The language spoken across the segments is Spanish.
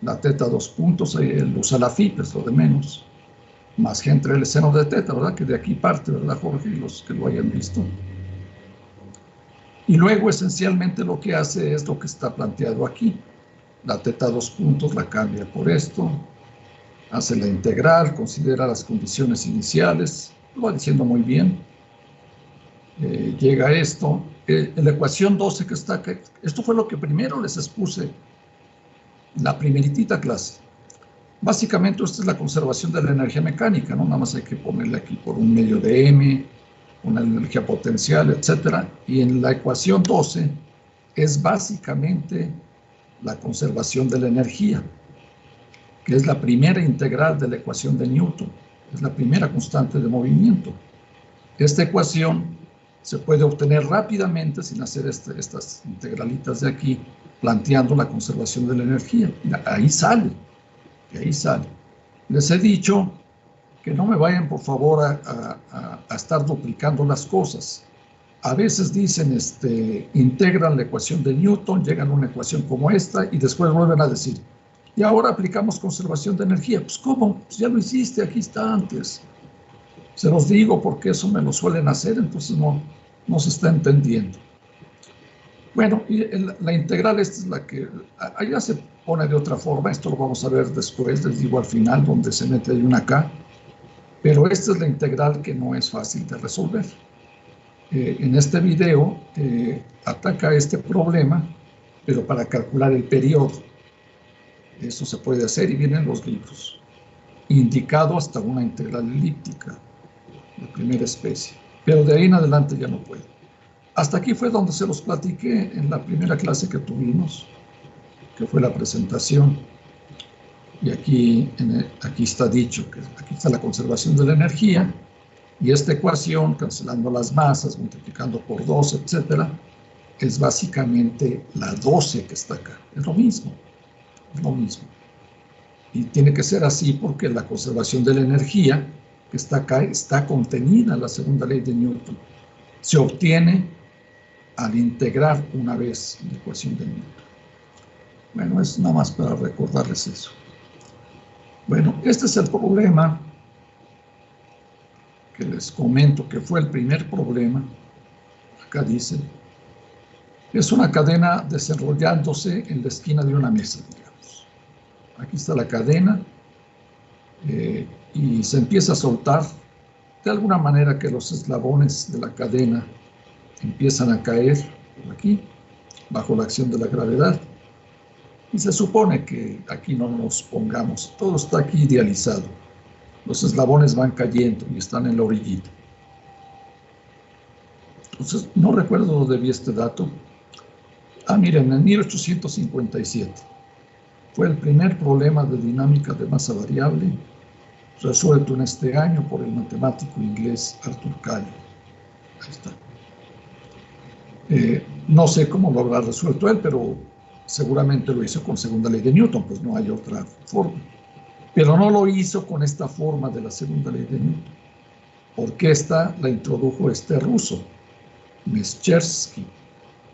la teta 2 puntos, él usa la phi, es lo de menos, más g entre el seno de teta, ¿verdad? Que de aquí parte, ¿verdad, Jorge? Y los que lo hayan visto. Y luego, esencialmente, lo que hace es lo que está planteado aquí. La teta 2 puntos la cambia por esto, hace la integral, considera las condiciones iniciales, lo va diciendo muy bien. Llega a esto. La ecuación 12 que está acá, esto fue lo que primero les expuse la primeritita clase. Básicamente, esta es la conservación de la energía mecánica, ¿no? Nada más hay que ponerle aquí por un medio de m, una energía potencial, etcétera. Y en la ecuación 12 es básicamente la conservación de la energía, que es la primera integral de la ecuación de Newton, es la primera constante de movimiento. Esta ecuación se puede obtener rápidamente sin hacer estas integralitas de aquí, planteando la conservación de la energía. Mira, ahí sale, y ahí sale. Les he dicho que no me vayan, por favor, a estar duplicando las cosas. A veces dicen, integran la ecuación de Newton, llegan a una ecuación como esta y después vuelven a decir, y ahora aplicamos conservación de energía. Pues, ¿cómo? Pues ya lo hiciste, aquí está antes. Se los digo porque eso me lo suelen hacer, entonces no se está entendiendo. Bueno, y la integral esta es la que, allá se pone de otra forma, esto lo vamos a ver después, les digo al final, donde se mete ahí una K, pero esta es la integral que no es fácil de resolver. En este video ataca este problema, pero para calcular el periodo. Eso se puede hacer y vienen los libros. Indicado hasta una integral elíptica de primera especie. Pero de ahí en adelante ya no puedo. Hasta aquí fue donde se los platiqué en la primera clase que tuvimos, que fue la presentación. Y aquí está dicho, que aquí está la conservación de la energía. Y esta ecuación, cancelando las masas, multiplicando por 2, etcétera, es básicamente la 12 que está acá. Es lo mismo. Es lo mismo. Y tiene que ser así porque la conservación de la energía que está acá está contenida en la segunda ley de Newton. Se obtiene al integrar una vez la ecuación de Newton. Bueno, es nada más para recordarles eso. Bueno, este es el problema que les comento que fue el primer problema. Acá dice, es una cadena desenrollándose en la esquina de una mesa, digamos. Aquí está la cadena y se empieza a soltar de alguna manera que los eslabones de la cadena empiezan a caer por aquí, bajo la acción de la gravedad. Y se supone que aquí no nos pongamos, todo está aquí idealizado. Los eslabones van cayendo y están en la orillita. Entonces, no recuerdo dónde vi este dato. Miren, en 1857 fue el primer problema de dinámica de masa variable resuelto en este año por el matemático inglés Arthur Cayley. Ahí está. No sé cómo lo habrá resuelto él, pero seguramente lo hizo con segunda ley de Newton, pues no hay otra forma. Pero no lo hizo con esta forma de la segunda ley de Newton, porque esta la introdujo ruso, Meshchersky,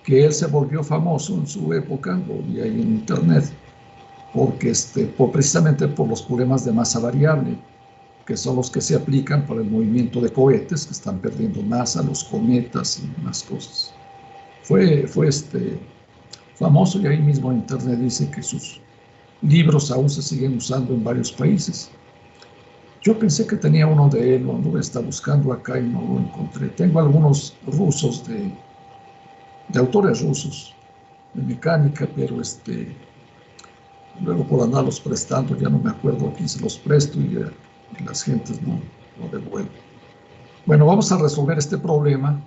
que él se volvió famoso en su época, lo vi ahí en internet, porque precisamente por los problemas de masa variable, que son los que se aplican para el movimiento de cohetes que están perdiendo masa, los cometas y demás cosas. Fue famoso y ahí mismo en internet dice que sus libros aún se siguen usando en varios países. Yo pensé que tenía uno de él, lo anduve buscando acá y no lo encontré. Tengo algunos rusos de autores rusos de mecánica, pero luego por andarlos prestando ya no me acuerdo a quién se los presto y las gentes no devuelven. Bueno, vamos a resolver este problema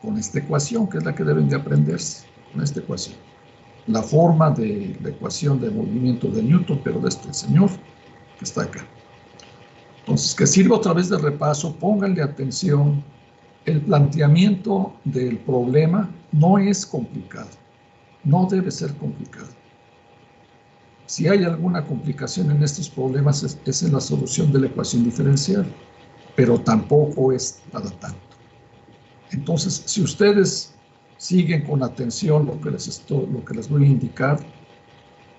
con esta ecuación, que es la que deben de aprenderse, con esta ecuación. La forma de la ecuación de movimiento de Newton, pero de este señor que está acá. Entonces, que sirva otra vez de repaso, pónganle atención. El planteamiento del problema no es complicado, no debe ser complicado. Si hay alguna complicación en estos problemas es en la solución de la ecuación diferencial, pero tampoco es para tanto. Entonces, si ustedes siguen con atención lo que les voy a indicar,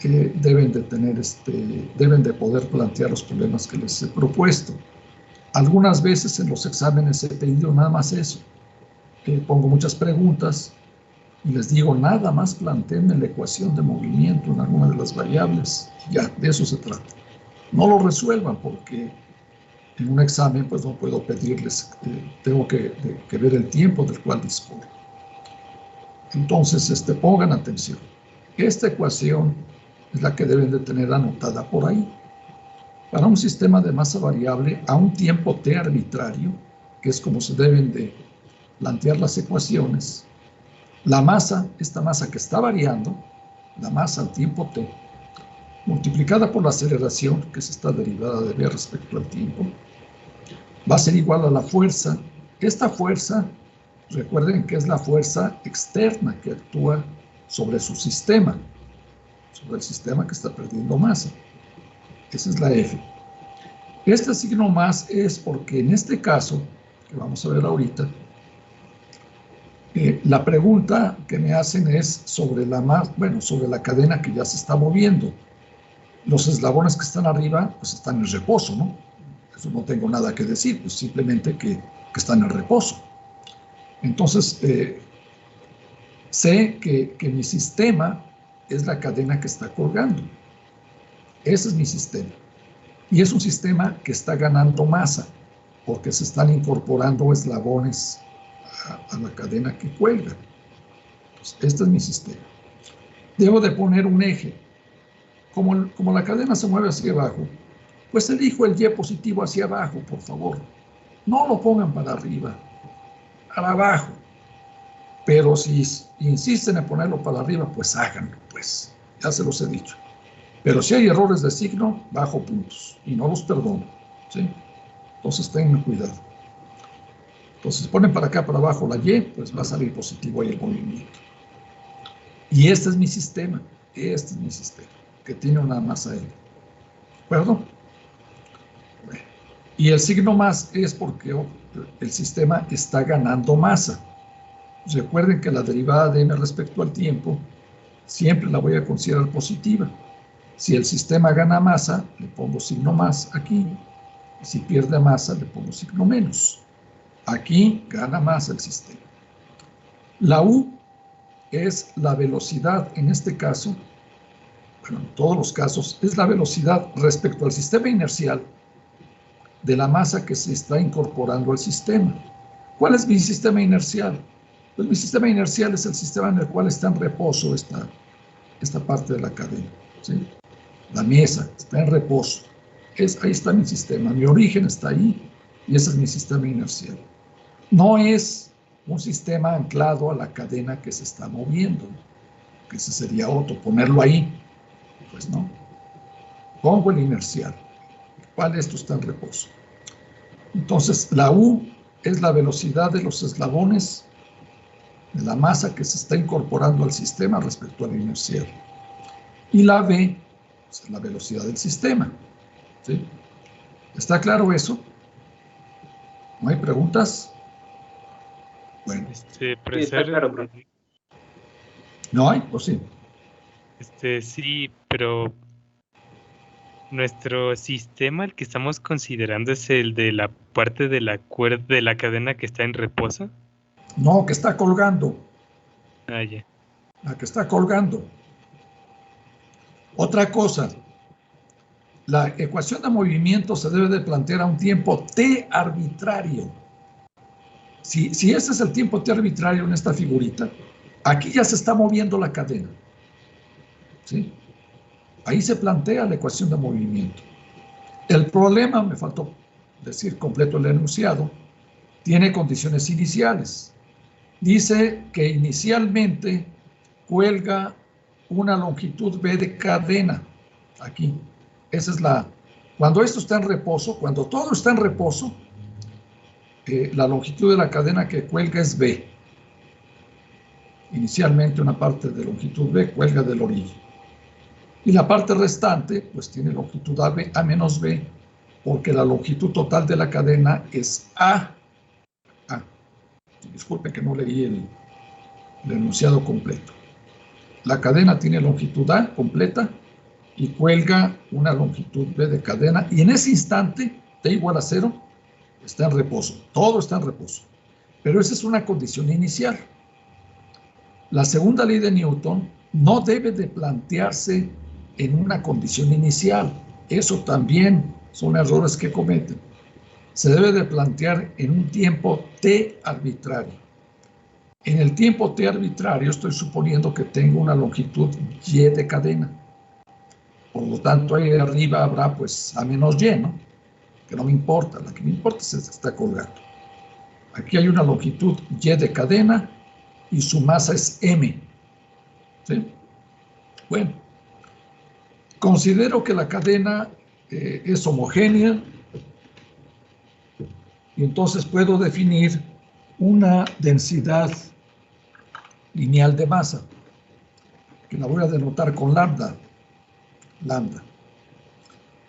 deben de tener, deben de poder plantear los problemas que les he propuesto. Algunas veces en los exámenes he pedido nada más eso. Pongo muchas preguntas y les digo, nada más plantéenme la ecuación de movimiento en alguna de las variables. Ya, de eso se trata. No lo resuelvan porque en un examen pues no puedo pedirles, tengo que ver el tiempo del cual dispongo. Entonces, pongan atención. Esta ecuación es la que deben de tener anotada por ahí. Para un sistema de masa variable a un tiempo t arbitrario, que es como se deben de plantear las ecuaciones, la masa, esta masa que está variando, la masa al tiempo t, multiplicada por la aceleración, que es esta derivada de v respecto al tiempo, va a ser igual a la fuerza. Esta fuerza, recuerden que es la fuerza externa que actúa sobre su sistema, sobre el sistema que está perdiendo masa. Esa es la F. Este signo más es porque en este caso, que vamos a ver ahorita, la pregunta que me hacen es sobre sobre la cadena que ya se está moviendo. Los eslabones que están arriba, pues están en reposo, ¿no? Eso no tengo nada que decir, pues simplemente que están en reposo. Entonces, sé que mi sistema es la cadena que está colgando. Ese es mi sistema. Y es un sistema que está ganando masa, porque se están incorporando eslabones a la cadena que cuelga. Entonces, este es mi sistema. Debo de poner un eje. Como la cadena se mueve hacia abajo, pues elijo el Y positivo hacia abajo, por favor. No lo pongan para arriba, para abajo. Pero si insisten en ponerlo para arriba, pues háganlo, pues. Ya se los he dicho. Pero si hay errores de signo, bajo puntos. Y no los perdono, ¿sí? Entonces tengan cuidado. Entonces ponen para acá, para abajo la Y, pues va a salir positivo ahí el movimiento. Y este es mi sistema. Este es mi sistema, que tiene una masa L. ¿De acuerdo? Bueno. Y el signo más es porque el sistema está ganando masa. Recuerden que la derivada de m respecto al tiempo siempre la voy a considerar positiva. Si el sistema gana masa, le pongo signo más aquí. Y si pierde masa, le pongo signo menos. Aquí gana masa el sistema. La U es la velocidad, en este caso, bueno, en todos los casos, es la velocidad respecto al sistema inercial de la masa que se está incorporando al sistema. ¿Cuál es mi sistema inercial? Pues mi sistema inercial es el sistema en el cual está en reposo esta parte de la cadena, ¿sí? La mesa está en reposo. Ahí está mi sistema, mi origen está ahí y ese es mi sistema inercial. No es un sistema anclado a la cadena que se está moviendo, que ese sería otro, ponerlo ahí. Pues no. Pongo el inercial. ¿Cuál de estos está en reposo? Entonces, la U es la velocidad de los eslabones de la masa que se está incorporando al sistema respecto al inercial. Y la V es la velocidad del sistema. ¿Sí? ¿Está claro eso? ¿No hay preguntas? Bueno. Profesor, sí, claro, ¿No hay? ¿O sí? Sí, pero nuestro sistema, el que estamos considerando, es el de la parte de la cuerda de la cadena que está en reposo. No, que está colgando. Ah, ya. La que está colgando. Otra cosa, la ecuación de movimiento se debe de plantear a un tiempo t arbitrario. Si ese es el tiempo t arbitrario en esta figurita, aquí ya se está moviendo la cadena. ¿Sí? Ahí se plantea la ecuación de movimiento. El problema, me faltó decir completo el enunciado, tiene condiciones iniciales. Dice que inicialmente cuelga una longitud b de cadena. Aquí. Esa es la... Cuando esto está en reposo, cuando todo está en reposo, la longitud de la cadena que cuelga es b. Inicialmente una parte de longitud b cuelga del origen. Y la parte restante, pues tiene longitud a menos b, porque la longitud total de la cadena es a. Disculpe que no leí el enunciado completo. La cadena tiene longitud a completa y cuelga una longitud B de cadena, y en ese instante, T igual a 0, está en reposo. Todo está en reposo. Pero esa es una condición inicial. La segunda ley de Newton no debe de plantearse en una condición inicial. Eso también son errores que cometen. Se debe de plantear en un tiempo t arbitrario. En el tiempo t arbitrario estoy suponiendo que tengo una longitud y de cadena. Por lo tanto, ahí arriba habrá pues a menos y, ¿no? Que no me importa, la que me importa es esta que está colgando. Aquí hay una longitud y de cadena y su masa es m. ¿Sí? Bueno, considero que la cadena es homogénea y entonces puedo definir una densidad lineal de masa, que la voy a denotar con lambda,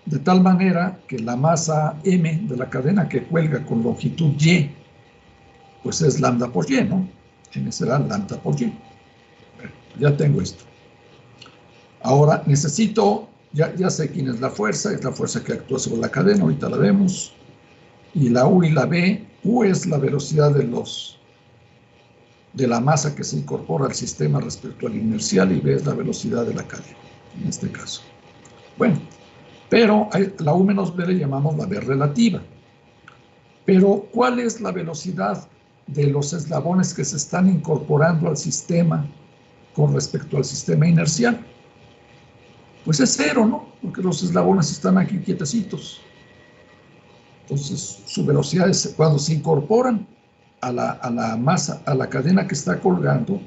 de tal manera que la masa m de la cadena que cuelga con longitud y, pues es lambda por y, ¿no? M será lambda por y. Bueno, ya tengo esto. Ahora necesito, ya sé quién es la fuerza que actúa sobre la cadena, ahorita la vemos, y la U y la B. U es la velocidad de la masa que se incorpora al sistema respecto al inercial, y B es la velocidad de la cadena, en este caso. Bueno, pero la U menos B le llamamos la B relativa. Pero, ¿cuál es la velocidad de los eslabones que se están incorporando al sistema con respecto al sistema inercial? Pues es 0, ¿no? Porque los eslabones están aquí quietecitos. Entonces, su velocidad es cuando se incorporan a la masa, a la cadena que está colgando,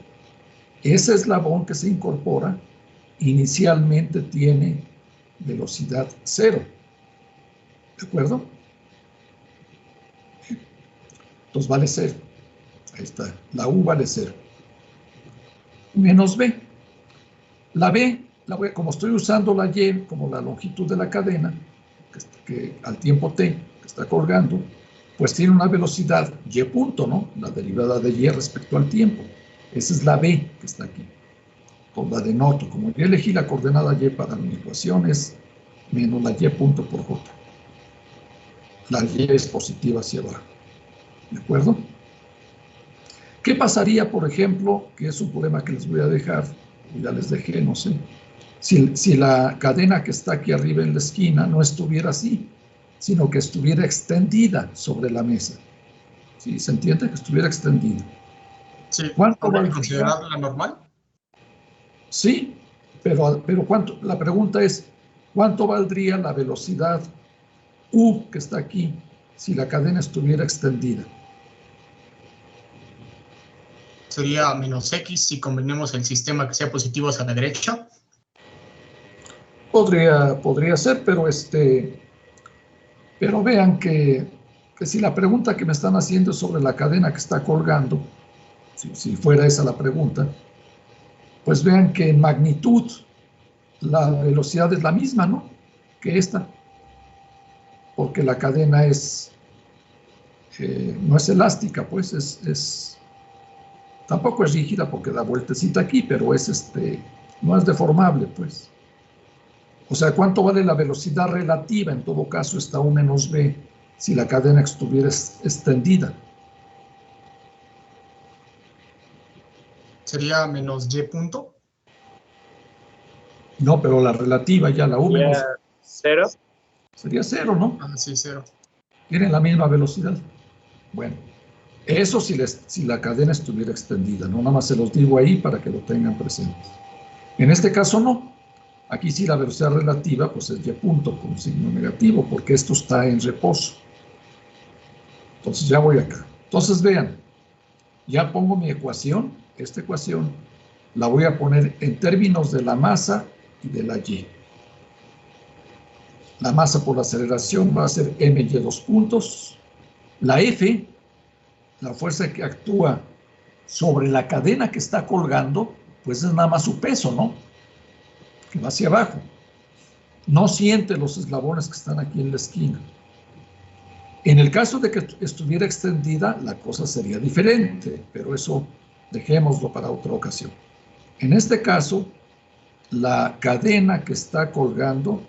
ese eslabón que se incorpora inicialmente tiene velocidad 0. ¿De acuerdo? Entonces vale 0. Ahí está. La U vale 0. Menos B. La B, como estoy usando la Y como la longitud de la cadena, que al tiempo t que está colgando, pues tiene una velocidad y punto, ¿no? La derivada de y respecto al tiempo. Esa es la B que está aquí. Pues la denoto. Como yo elegí la coordenada y para mi ecuación, es menos la y punto por j. La y es positiva hacia abajo. ¿De acuerdo? ¿Qué pasaría, por ejemplo, que es un problema que les voy a dejar, ya les dejé, no sé, si la cadena que está aquí arriba en la esquina no estuviera así, sino que estuviera extendida sobre la mesa? ¿Sí? ¿Se entiende? Que estuviera extendida. Sí, ¿Cuánto ¿podría valdría? considerarla normal? Sí, pero ¿cuánto? La pregunta es, ¿cuánto valdría la velocidad U que está aquí si la cadena estuviera extendida? Sería menos x si combinemos el sistema que sea positivo hacia la derecha. Podría ser, pero vean que si la pregunta que me están haciendo es sobre la cadena que está colgando, si fuera esa la pregunta, pues vean que en magnitud la velocidad es la misma, ¿no? Que esta, porque la cadena no es elástica, pues tampoco es rígida porque da vueltecita aquí, pero no es deformable, pues. O sea, ¿cuánto vale la velocidad relativa? En todo caso, está U menos B si la cadena estuviera extendida. Sería menos y punto. No, pero la relativa ya, la U menos... ¿0? Sería 0, ¿no? Ah, sí, 0. Tienen la misma velocidad. Bueno, eso si la cadena estuviera extendida, ¿no? Nada más se los digo ahí para que lo tengan presentes. En este caso no. Aquí sí la velocidad relativa pues es y punto con signo negativo, porque esto está en reposo. Entonces ya voy acá. Entonces vean, ya pongo mi ecuación. Esta ecuación la voy a poner en términos de la masa y de la y. La masa por la aceleración va a ser m y 2 puntos. La F, la fuerza que actúa sobre la cadena que está colgando, pues es nada más su peso, ¿no? Que va hacia abajo. No siente los eslabones que están aquí en la esquina. En el caso de que estuviera extendida, la cosa sería diferente, pero eso dejémoslo para otra ocasión. En este caso, la cadena que está colgando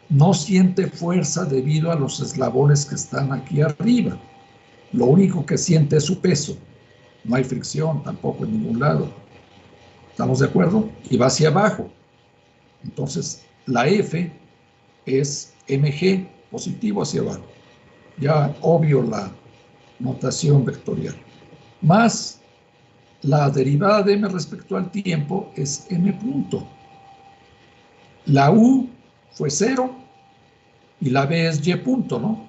no siente fuerza debido a los eslabones que están aquí arriba. Lo único que siente es su peso. No hay fricción tampoco en ningún lado. ¿Estamos de acuerdo? Y va hacia abajo. Entonces, la F es mg, positivo hacia abajo. Ya obvio la notación vectorial. Más la derivada de m respecto al tiempo es m punto. La u fue 0 y la b es y punto, ¿no?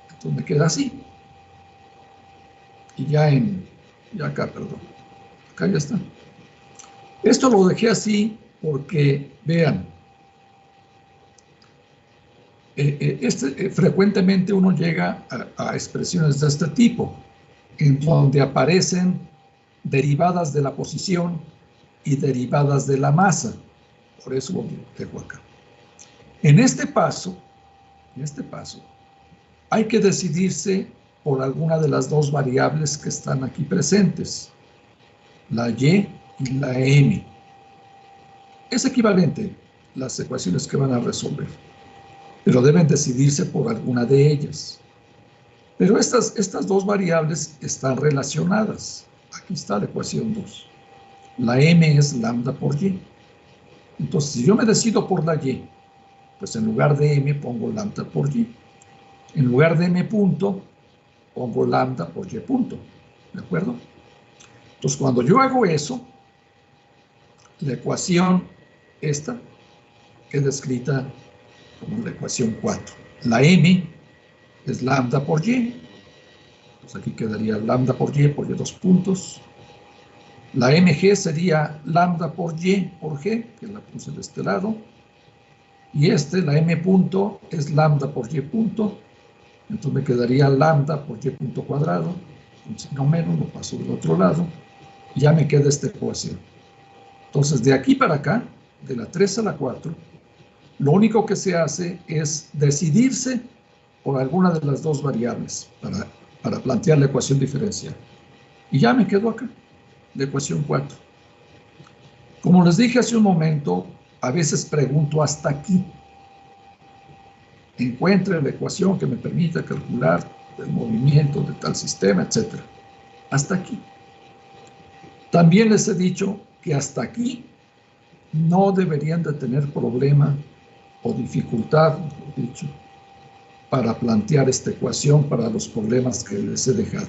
Entonces me queda así. Y ya acá, perdón. Acá ya está. Esto lo dejé así porque, vean, frecuentemente uno llega a expresiones de este tipo, en donde aparecen derivadas de la posición y derivadas de la masa. Por eso lo dejo acá. En este paso, hay que decidirse por alguna de las dos variables que están aquí presentes, la y y la m. Es equivalente las ecuaciones que van a resolver, pero deben decidirse por alguna de ellas. Pero estas dos variables están relacionadas. Aquí está la ecuación 2. La m es lambda por y. Entonces, si yo me decido por la y, pues en lugar de m pongo lambda por y. En lugar de m punto, pongo lambda por y punto. ¿De acuerdo? Entonces, cuando yo hago eso, la ecuación esta queda escrita como la ecuación 4. La m es lambda por y. Entonces aquí quedaría lambda por y 2 puntos. La mg sería lambda por y por g, que la puse de este lado. Y la m punto, es lambda por y punto. Entonces me quedaría lambda por y punto cuadrado. Un signo menos, lo paso del otro lado. Y ya me queda esta ecuación. Entonces, de aquí para acá, de la 3 a la 4, lo único que se hace es decidirse por alguna de las dos variables para plantear la ecuación diferencial. Y ya me quedo acá, la ecuación 4. Como les dije hace un momento, a veces pregunto hasta aquí. Encuentre la ecuación que me permita calcular el movimiento de tal sistema, etc. Hasta aquí. También les he dicho que hasta aquí no deberían de tener problema o dificultad, mejor dicho, para plantear esta ecuación para los problemas que les he dejado.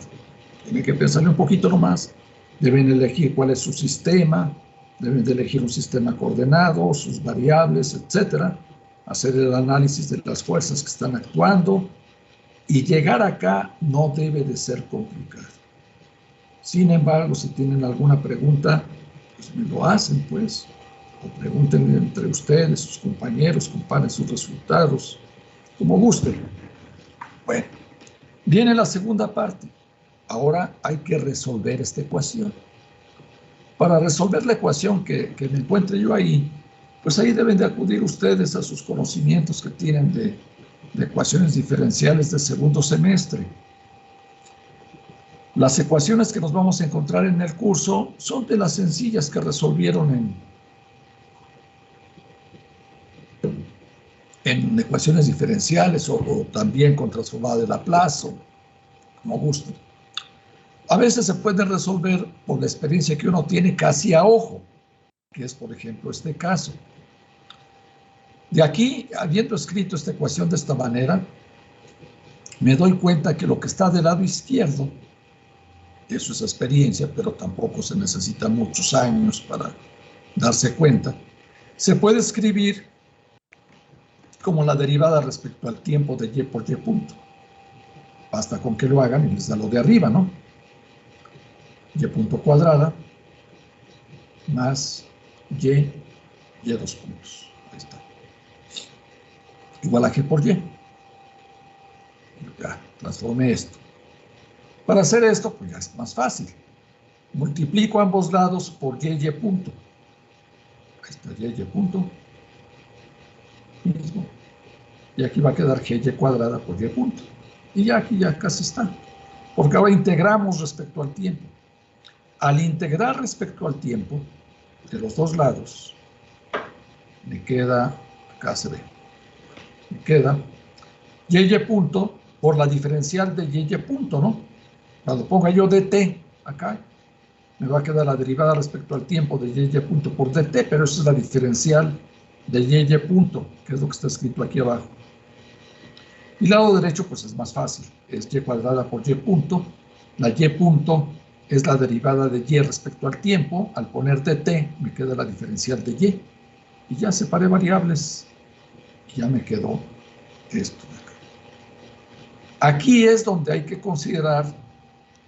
Tienen que pensarle un poquito nomás. Deben elegir cuál es su sistema, deben de elegir un sistema coordenado, sus variables, etcétera, hacer el análisis de las fuerzas que están actuando, y llegar acá no debe de ser complicado. Sin embargo, si tienen alguna pregunta, pues me lo hacen, pues, o pregunten entre ustedes, sus compañeros, comparen sus resultados, como gusten. Bueno, viene la segunda parte. Ahora hay que resolver esta ecuación. Para resolver la ecuación que me encuentre yo ahí, pues ahí deben de acudir ustedes a sus conocimientos que tienen de ecuaciones diferenciales de segundo semestre. Las ecuaciones que nos vamos a encontrar en el curso son de las sencillas que resolvieron en ecuaciones diferenciales o también con transformada de Laplace, como gusten. A veces se pueden resolver por la experiencia que uno tiene casi a ojo, que es, por ejemplo, este caso. De aquí, habiendo escrito esta ecuación de esta manera, me doy cuenta que lo que está del lado izquierdo, eso es experiencia, pero tampoco se necesitan muchos años para darse cuenta, se puede escribir como la derivada respecto al tiempo de y por y punto. Basta con que lo hagan y les da lo de arriba, ¿no? Y punto cuadrada más y 2 puntos. Ahí está. Igual a g por y. Ya, transformé esto. Para hacer esto, pues ya es más fácil. Multiplico ambos lados por y punto. Ahí está y punto. Mismo. Y aquí va a quedar y cuadrada por y punto. Y ya aquí ya casi está. Porque ahora integramos respecto al tiempo. Al integrar respecto al tiempo, de los dos lados, me queda, acá se ve, me queda y punto por la diferencial de y punto, ¿no? Cuando ponga yo dt acá, me va a quedar la derivada respecto al tiempo de y punto por dt, pero esa es la diferencial de y punto, que es lo que está escrito aquí abajo. Y el lado derecho, pues es más fácil, es y cuadrada por y punto. La y punto es la derivada de y respecto al tiempo. Al poner dt, me queda la diferencial de y. Y ya separé variables y ya me quedó esto de acá. Aquí es donde hay que considerar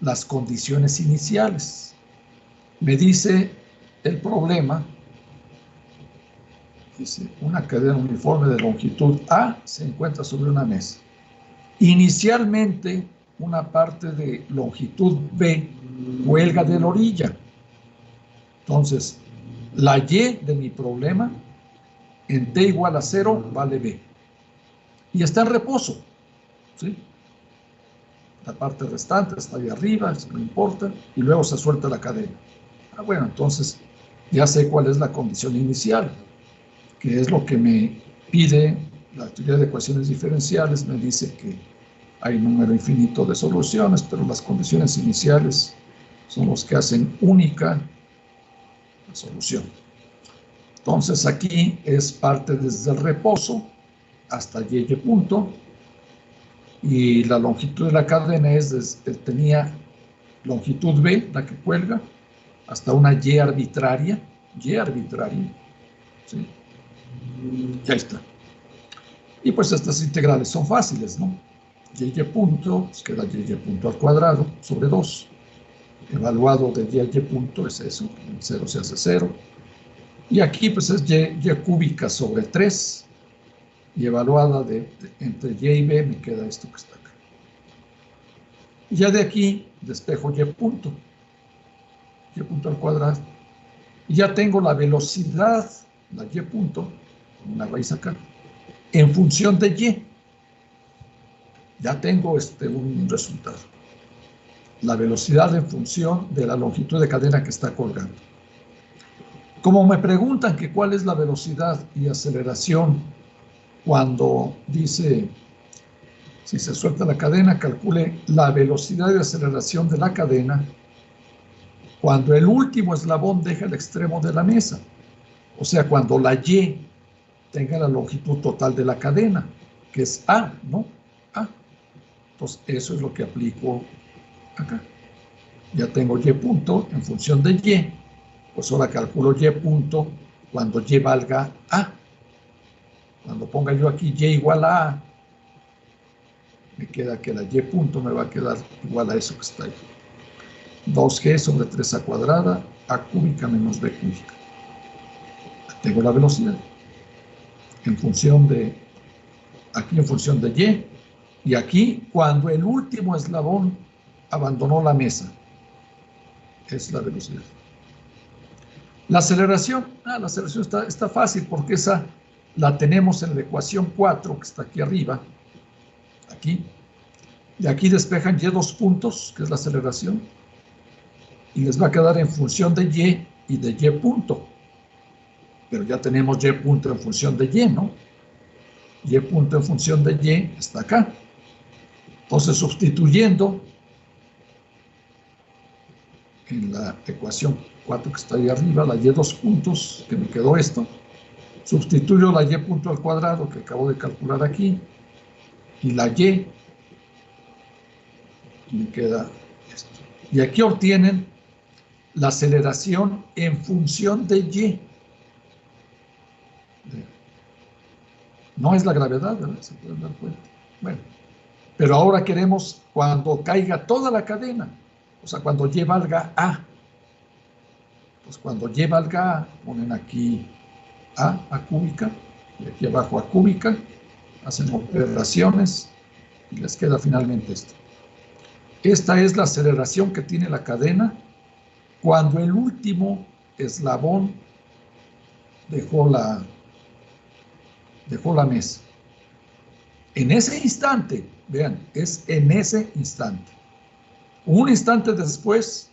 las condiciones iniciales. Me dice el problema, dice, una cadena uniforme de longitud A se encuentra sobre una mesa. Inicialmente, una parte de longitud B cuelga de la orilla. Entonces, la y de mi problema en t igual a 0 vale b. Y está en reposo, ¿sí? La parte restante está ahí arriba, eso no importa, y luego se suelta la cadena. Bueno, entonces ya sé cuál es la condición inicial, que es lo que me pide la teoría de ecuaciones diferenciales. Me dice que hay un número infinito de soluciones, pero las condiciones iniciales son los que hacen única la solución. Entonces aquí es parte desde el reposo hasta y punto, y la longitud de la cadena es desde, tenía longitud B, la que cuelga, hasta una y arbitraria, ¿sí? Y ahí está. Y pues estas integrales son fáciles, ¿no? Y punto, pues queda y punto al cuadrado sobre 2. Evaluado de y punto es eso, el 0 se hace 0. Y aquí pues es y cúbica sobre 3. Y evaluada entre y y b me queda esto que está acá. Y ya de aquí despejo y punto al cuadrado. Y ya tengo la velocidad, la y punto, una raíz acá, en función de y. Ya tengo un resultado. La velocidad en función de la longitud de cadena que está colgando. Como me preguntan que cuál es la velocidad y aceleración cuando dice, si se suelta la cadena, calcule la velocidad y aceleración de la cadena cuando el último eslabón deja el extremo de la mesa. O sea, cuando la y tenga la longitud total de la cadena, que es A, ¿no? A. Entonces, eso es lo que aplico acá. Ya tengo y punto en función de y, pues ahora calculo y punto cuando y valga A. Cuando ponga yo aquí y igual a A, me queda que la y punto me va a quedar igual a eso que está ahí. 2g sobre 3a cuadrada, a cúbica menos b cúbica. Tengo la velocidad en función de, aquí en función de y aquí cuando el último eslabón abandonó la mesa. Es la velocidad. La aceleración, la aceleración está fácil porque esa la tenemos en la ecuación 4 que está aquí arriba, aquí, y aquí despejan y dos puntos, que es la aceleración, y les va a quedar en función de y de y punto, pero ya tenemos y punto en función de y, ¿no? Y punto en función de y está acá. Entonces, sustituyendo en la ecuación 4 que está ahí arriba, la y dos puntos, que me quedó esto, sustituyo la y punto al cuadrado que acabo de calcular aquí, y la y me queda esto. Y aquí obtienen la aceleración en función de y. No es la gravedad, ¿verdad? Se pueden dar cuenta. Bueno, pero ahora queremos cuando caiga toda la cadena, o sea, cuando y valga A. Pues cuando y valga A, ponen aquí A cúbica, y aquí abajo A cúbica, hacen operaciones y les queda finalmente esto. Esta es la aceleración que tiene la cadena cuando el último eslabón dejó la mesa. En ese instante, vean, es en ese instante. Un instante después,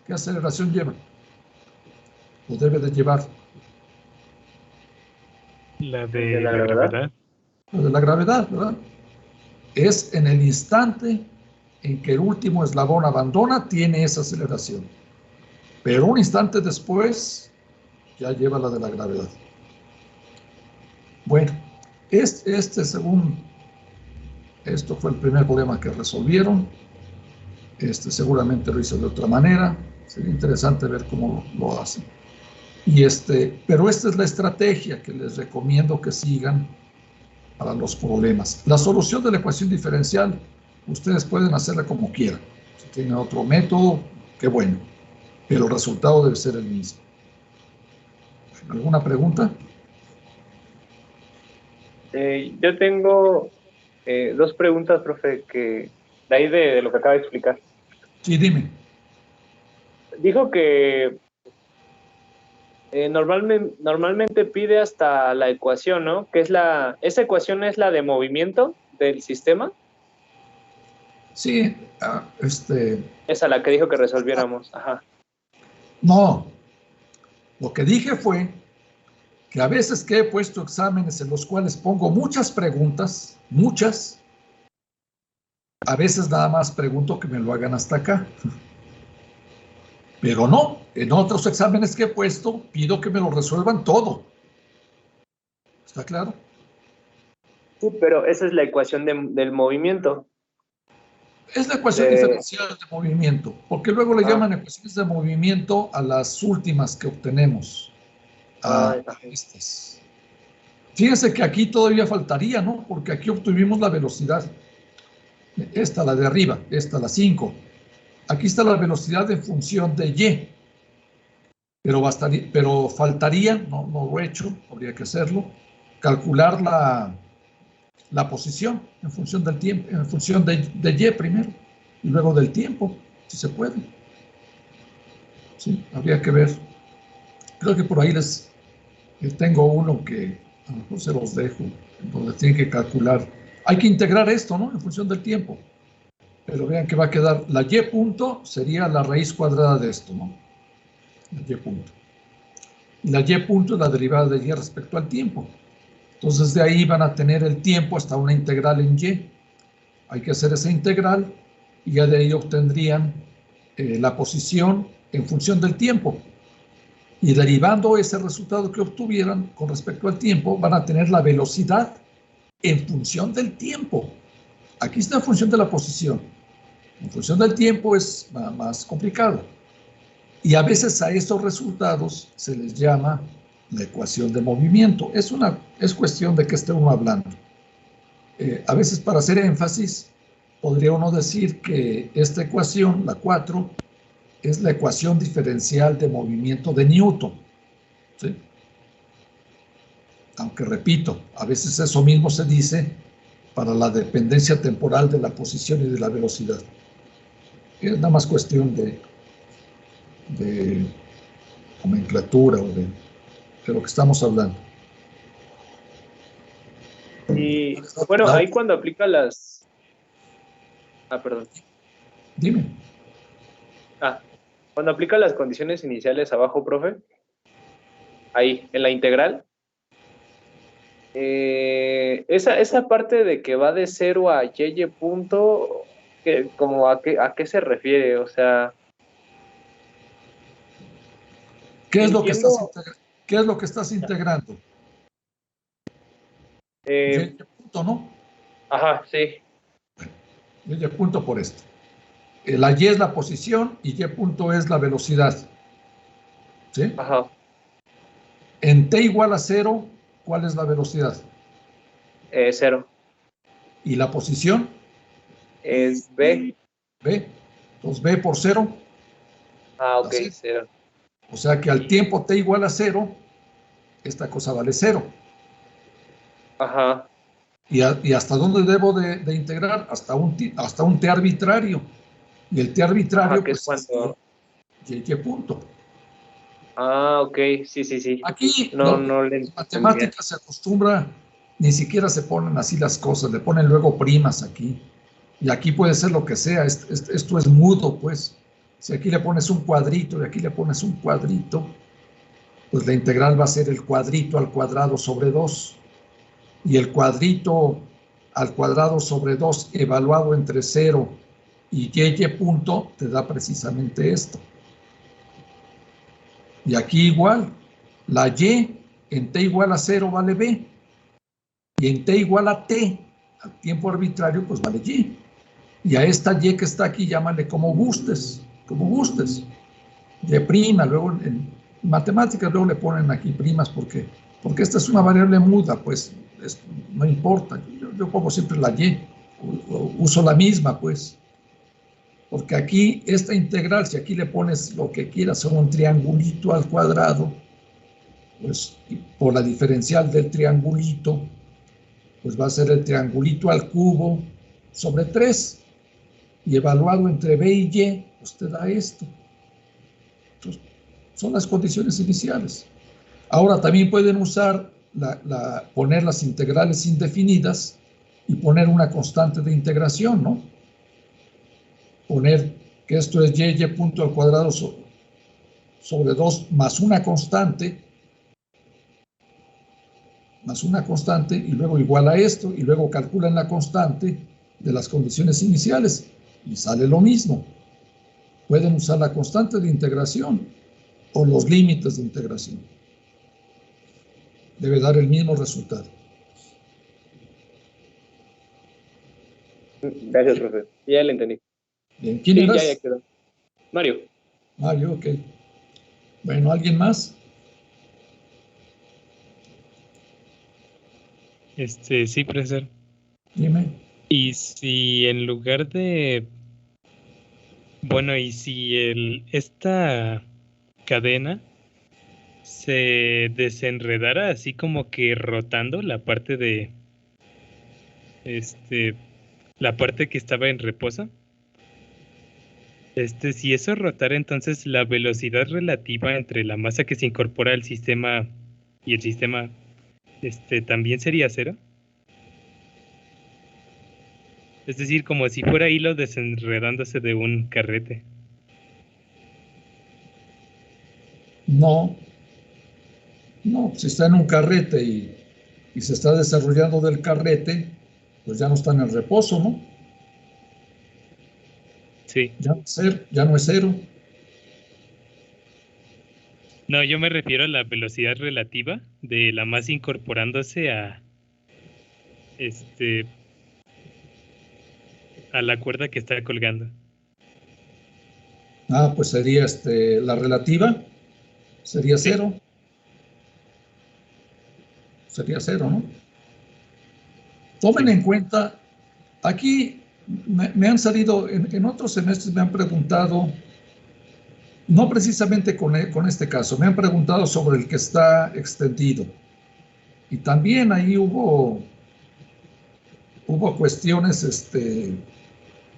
¿qué aceleración lleva? O debe de llevar. La de la gravedad. La de la gravedad, ¿verdad? Es en el instante en que el último eslabón abandona, tiene esa aceleración. Pero un instante después, ya lleva la de la gravedad. Bueno, según esto fue el primer problema que resolvieron. Seguramente lo hizo de otra manera. Sería interesante ver cómo lo hacen. Pero esta es la estrategia que les recomiendo que sigan para los problemas. La solución de la ecuación diferencial, ustedes pueden hacerla como quieran. Si tienen otro método, qué bueno. Pero el resultado debe ser el mismo. ¿Alguna pregunta? Yo tengo dos preguntas, profe, que de ahí de lo que acaba de explicar. Sí, dime. Dijo que normalmente pide hasta la ecuación, ¿no? Que es esa ecuación es la de movimiento del sistema. Sí, Esa la que dijo que resolviéramos. Ajá. No, lo que dije fue que a veces que he puesto exámenes en los cuales pongo muchas preguntas, muchas, a veces nada más pregunto que me lo hagan hasta acá. Pero no, en otros exámenes que he puesto, pido que me lo resuelvan todo. ¿Está claro? Sí, pero esa es la ecuación del movimiento. Es la ecuación diferencial de movimiento, porque luego le llaman ecuaciones de movimiento a las últimas que obtenemos. A estas. Fíjense que aquí todavía faltaría, ¿no? Porque aquí obtuvimos la velocidad. Esta, la de arriba, esta, la 5. Aquí está la velocidad en función de Y. Pero faltaría, no lo he hecho, habría que hacerlo, calcular la posición en función del tiempo, en función de Y primero, y luego del tiempo, si se puede. Sí, habría que ver. Creo que por ahí tengo uno que a lo mejor se los dejo, donde tienen que calcular. Hay que integrar esto, ¿no? En función del tiempo. Pero vean que va a quedar, la Y punto sería la raíz cuadrada de esto, ¿no? La Y punto. Y la Y punto es la derivada de Y respecto al tiempo. Entonces de ahí van a tener el tiempo hasta una integral en Y. Hay que hacer esa integral y ya de ahí obtendrían la posición en función del tiempo. Y derivando ese resultado que obtuvieran con respecto al tiempo, van a tener la velocidad en función del tiempo. Aquí está en función de la posición. En función del tiempo es más complicado. Y a veces a estos resultados se les llama la ecuación de movimiento. Es cuestión de que esté uno hablando. A veces para hacer énfasis, podría uno decir que esta ecuación, la 4, es la ecuación diferencial de movimiento de Newton. ¿Sí? Aunque repito, a veces eso mismo se dice para la dependencia temporal de la posición y de la velocidad. Es nada más cuestión de nomenclatura o de lo que estamos hablando. Y bueno, ahí cuando aplica las... perdón. Dime. Cuando aplica las condiciones iniciales abajo, profe, ahí, en la integral, esa parte de que va de 0 a y punto, como ¿a qué se refiere? O sea... ¿Qué es lo que estás integrando? Y punto, ¿no? Ajá, sí. Y punto por esto. La Y es la posición y Y punto es la velocidad. ¿Sí? Ajá. En t igual a 0, ¿cuál es la velocidad? 0. ¿Y la posición? Es b. B. Entonces B por 0. Ok, 0. O sea que al tiempo t igual a 0, esta cosa vale 0. Ajá. ¿Y hasta dónde debo de integrar? Hasta un t arbitrario. Y el t arbitrario, ajá, que pues, es cuando... Y punto. Ok, sí. Aquí, no en matemáticas se acostumbra, ni siquiera se ponen así las cosas, le ponen luego primas aquí. Y aquí puede ser lo que sea, esto es mudo, pues. Si aquí le pones un cuadrito y aquí le pones un cuadrito, pues la integral va a ser el cuadrito al cuadrado sobre 2. Y el cuadrito al cuadrado sobre 2 evaluado entre 0 y y punto te da precisamente esto. Y aquí igual, la y en t igual a 0 vale b. Y en t igual a t, al tiempo arbitrario, pues vale y. Y a esta y que está aquí, llámale como gustes, como gustes. Y prima, luego en matemáticas luego le ponen aquí primas porque esta es una variable muda, pues no importa. Yo pongo siempre la y, uso la misma, pues. Porque aquí esta integral, si aquí le pones lo que quieras, son un triangulito al cuadrado, pues por la diferencial del triangulito, pues va a ser el triangulito al cubo sobre 3. Y evaluado entre b y y, pues te da esto. Entonces, son las condiciones iniciales. Ahora también pueden usar, poner las integrales indefinidas y poner una constante de integración, ¿no? Poner que esto es y punto al cuadrado sobre 2 más una constante, y luego igual a esto, y luego calculan la constante de las condiciones iniciales y sale lo mismo. Pueden usar la constante de integración o los límites de integración. Debe dar el mismo resultado. Gracias, profe. Ya le entendí. Bien, ¿quién Sí, eras? ya quedó. Mario. Mario, ok. Bueno, ¿alguien más? Sí, profesor. Dime. Y si en lugar de... Bueno, y si esta cadena se desenredara así como que rotando la parte de... la parte que estaba en reposo. Si eso rotara, entonces la velocidad relativa entre la masa que se incorpora al sistema y el sistema, también sería 0. Es decir, como si fuera hilo desenredándose de un carrete. No, si está en un carrete y se está desarrollando del carrete, pues ya no está en el reposo, ¿no? Sí. Ya no es 0. No, yo me refiero a la velocidad relativa de la masa incorporándose a la cuerda que está colgando. Pues sería la relativa, sería 0. Sería 0, ¿no? Tomen en cuenta, aquí me han salido, en otros semestres me han preguntado, no precisamente con este caso, me han preguntado sobre el que está extendido. Y también ahí hubo cuestiones,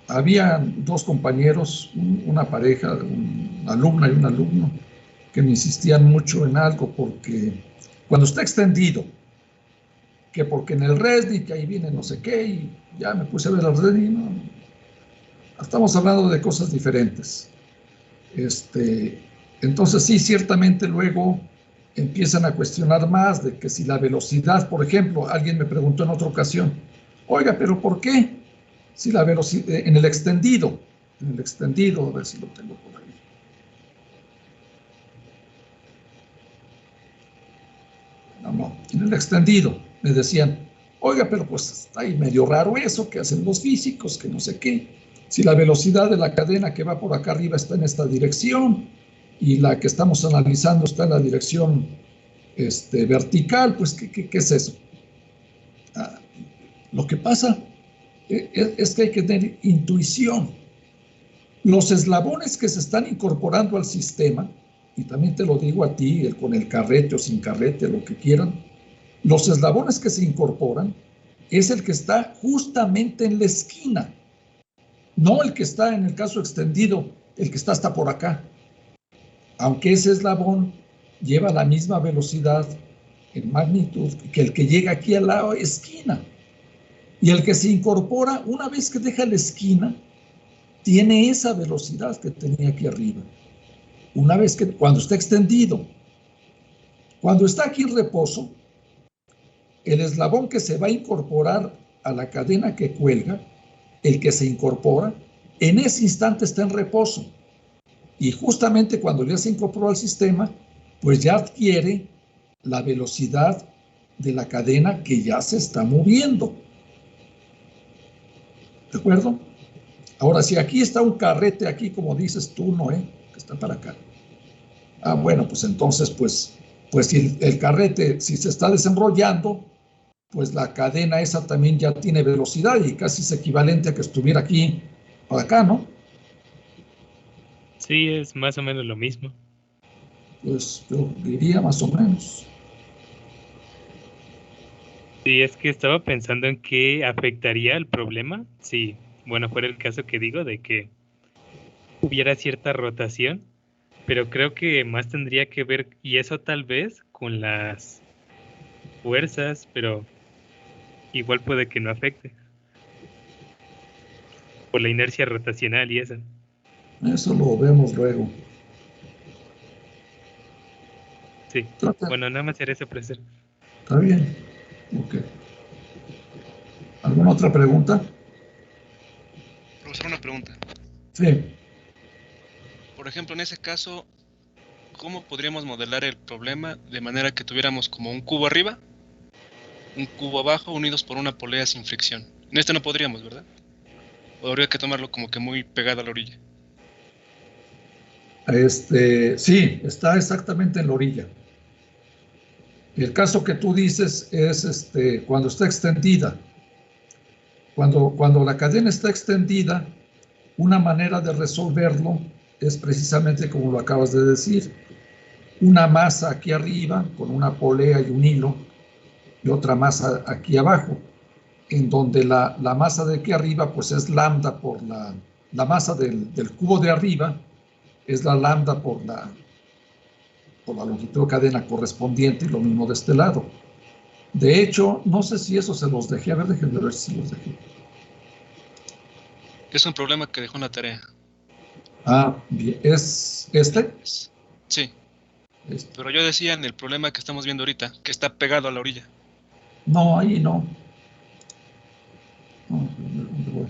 había 2 compañeros, una pareja, una alumna y un alumno, que me insistían mucho en algo, porque cuando está extendido, que porque en el RESNI, que ahí viene no sé qué, y ya me puse a ver el RESNI, no, estamos hablando de cosas diferentes. Entonces sí, ciertamente luego empiezan a cuestionar más de que si la velocidad, por ejemplo, alguien me preguntó en otra ocasión, oiga, pero ¿por qué? Si la velocidad, en el extendido, a ver si lo tengo por ahí. No, en el extendido, me decían, oiga, pero pues está ahí medio raro eso que hacen los físicos, que no sé qué. Si la velocidad de la cadena que va por acá arriba está en esta dirección y la que estamos analizando está en la dirección vertical, pues ¿qué es eso? Lo que pasa es que hay que tener intuición. Los eslabones que se están incorporando al sistema, y también te lo digo a ti, con el carrete o sin carrete, lo que quieran, los eslabones que se incorporan es el que está justamente en la esquina, no el que está en el caso extendido, el que está hasta por acá. Aunque ese eslabón lleva la misma velocidad en magnitud que el que llega aquí a la esquina. Y el que se incorpora, una vez que deja la esquina, tiene esa velocidad que tenía aquí arriba. Una vez que, cuando está extendido, Cuando está aquí en reposo, el eslabón que se va a incorporar a la cadena que cuelga, el que se incorpora, en ese instante está en reposo. Y justamente cuando ya se incorporó al sistema, pues ya adquiere la velocidad de la cadena que ya se está moviendo. ¿De acuerdo? Ahora, si aquí está un carrete, aquí como dices tú, Noé, que está para acá. Ah, bueno, pues entonces, pues si el carrete, si se está desenrollando, pues la cadena esa también ya tiene velocidad y casi es equivalente a que estuviera aquí o acá, ¿no? Sí, es más o menos lo mismo. Pues yo diría más o menos. Sí, es que estaba pensando en qué afectaría el problema. Sí, bueno, fuera el caso que digo de que hubiera cierta rotación, pero creo que más tendría que ver, y eso tal vez, con las fuerzas, pero igual puede que no afecte, por la inercia rotacional y eso. Eso lo vemos luego. Sí, Trata, bueno, nada más era esa presión. ¿está bien? Ok. ¿Alguna otra pregunta? Profesor, una pregunta. Sí. Por ejemplo, en ese caso, ¿cómo podríamos modelar el problema de manera que tuviéramos como un cubo arriba, un cubo abajo, unidos por una polea sin fricción? En este no podríamos, ¿verdad? O habría que tomarlo como que muy pegado a la orilla. Sí, está exactamente en la orilla. El caso que tú dices es cuando está extendida. Cuando la cadena está extendida, una manera de resolverlo es precisamente como lo acabas de decir, una masa aquí arriba con una polea y un hilo y otra masa aquí abajo, en donde la masa de aquí arriba pues es lambda por la masa del cubo de arriba, es la lambda por la longitud de cadena correspondiente y lo mismo de este lado. De hecho, no sé si eso se los dejé, a ver, déjenme ver si los dejé. Es un problema que dejó en la tarea. Ah, bien, ¿es este? Sí, Este. pero yo decía en el problema que estamos viendo ahorita, que está pegado a la orilla. No, ahí no. No, ¿dónde voy?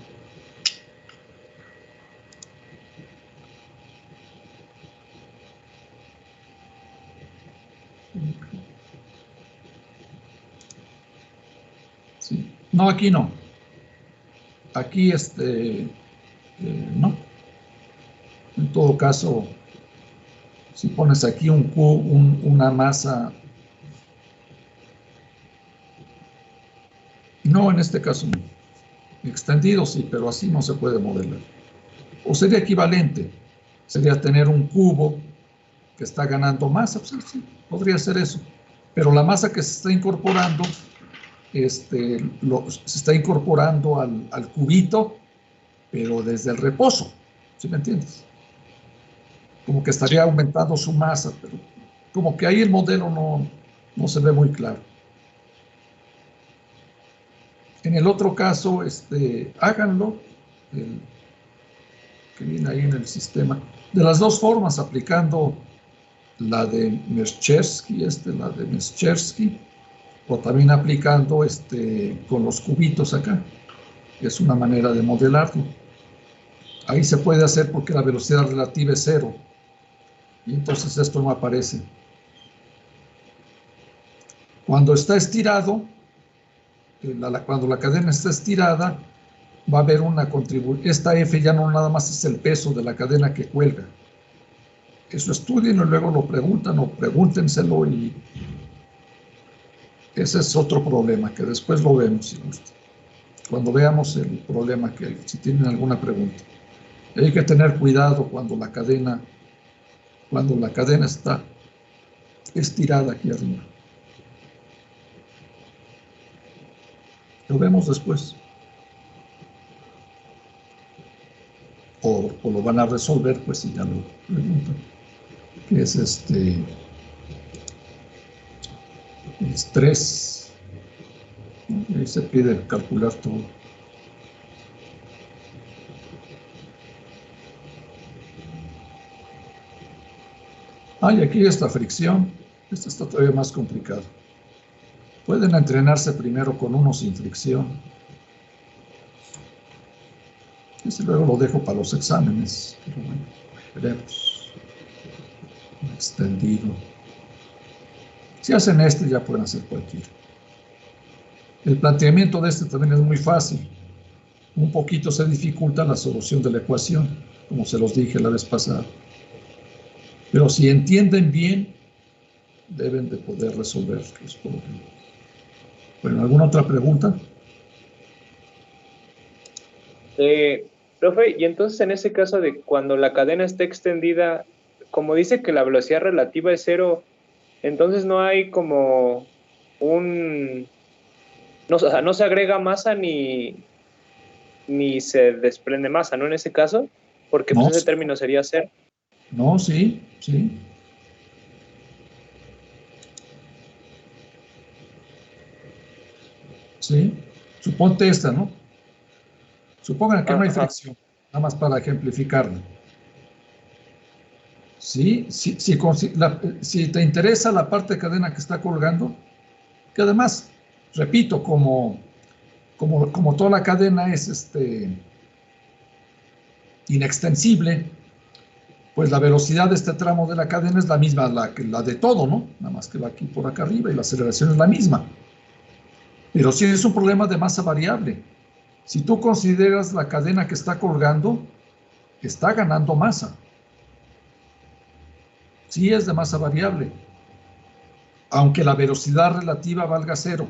Sí. No, aquí no. Aquí, no. En todo caso, si pones aquí una masa, no, en este caso no. Extendido sí, pero así no se puede modelar. O sería equivalente, sería tener un cubo que está ganando masa, pues sí, podría ser eso. Pero la masa que se está incorporando, se está incorporando al cubito, pero desde el reposo, ¿sí me entiendes? Como que estaría Sí. aumentando su masa, pero como que ahí el modelo no se ve muy claro. En el otro caso, háganlo, el, que viene ahí en el sistema, de las dos formas, aplicando la de Merchersky, la de Merchersky, o también aplicando con los cubitos acá. Es una manera de modelarlo. Ahí se puede hacer porque la velocidad relativa es cero, y entonces esto no aparece. Cuando está estirado, cuando la cadena está estirada, va a haber una contribución. Esta F ya no nada más es el peso de la cadena que cuelga. Eso estudienlo y luego lo preguntan o pregúntenselo, y ese es otro problema que después lo vemos si gusta. Cuando veamos el problema, que si tienen alguna pregunta. Hay que tener cuidado cuando la cadena está estirada aquí arriba. Lo vemos después. O lo van a resolver, pues si ya lo preguntan. Que es estrés. Ahí se pide calcular todo. Ah, y aquí está fricción. Esto está todavía más complicado. Pueden entrenarse primero con uno sin fricción. Ese luego lo dejo para los exámenes. Pero bueno, veremos. Extendido. Si hacen este, ya pueden hacer cualquiera. El planteamiento de este también es muy fácil. Un poquito se dificulta la solución de la ecuación, como se los dije la vez pasada. Pero si entienden bien, deben de poder resolver los problemas. Bueno, ¿alguna otra pregunta? Profe, y entonces en ese caso de cuando la cadena está extendida, como dice que la velocidad relativa es 0, entonces no hay como no, o sea, no se agrega masa ni se desprende masa, ¿no? En ese caso, porque No, pues ese término sería 0. no, sí, sí. Sí. Suponte esta, ¿no? Supongan que no hay fricción, nada más para ejemplificarla. ¿Sí? Si te interesa la parte de cadena que está colgando, que además, repito, como toda la cadena es inextensible, pues la velocidad de este tramo de la cadena es la misma la de todo, ¿no? Nada más que va aquí por acá arriba y la aceleración es la misma. Pero si es un problema de masa variable. Si tú consideras la cadena que está colgando, está ganando masa. Sí es de masa variable, aunque la velocidad relativa valga 0.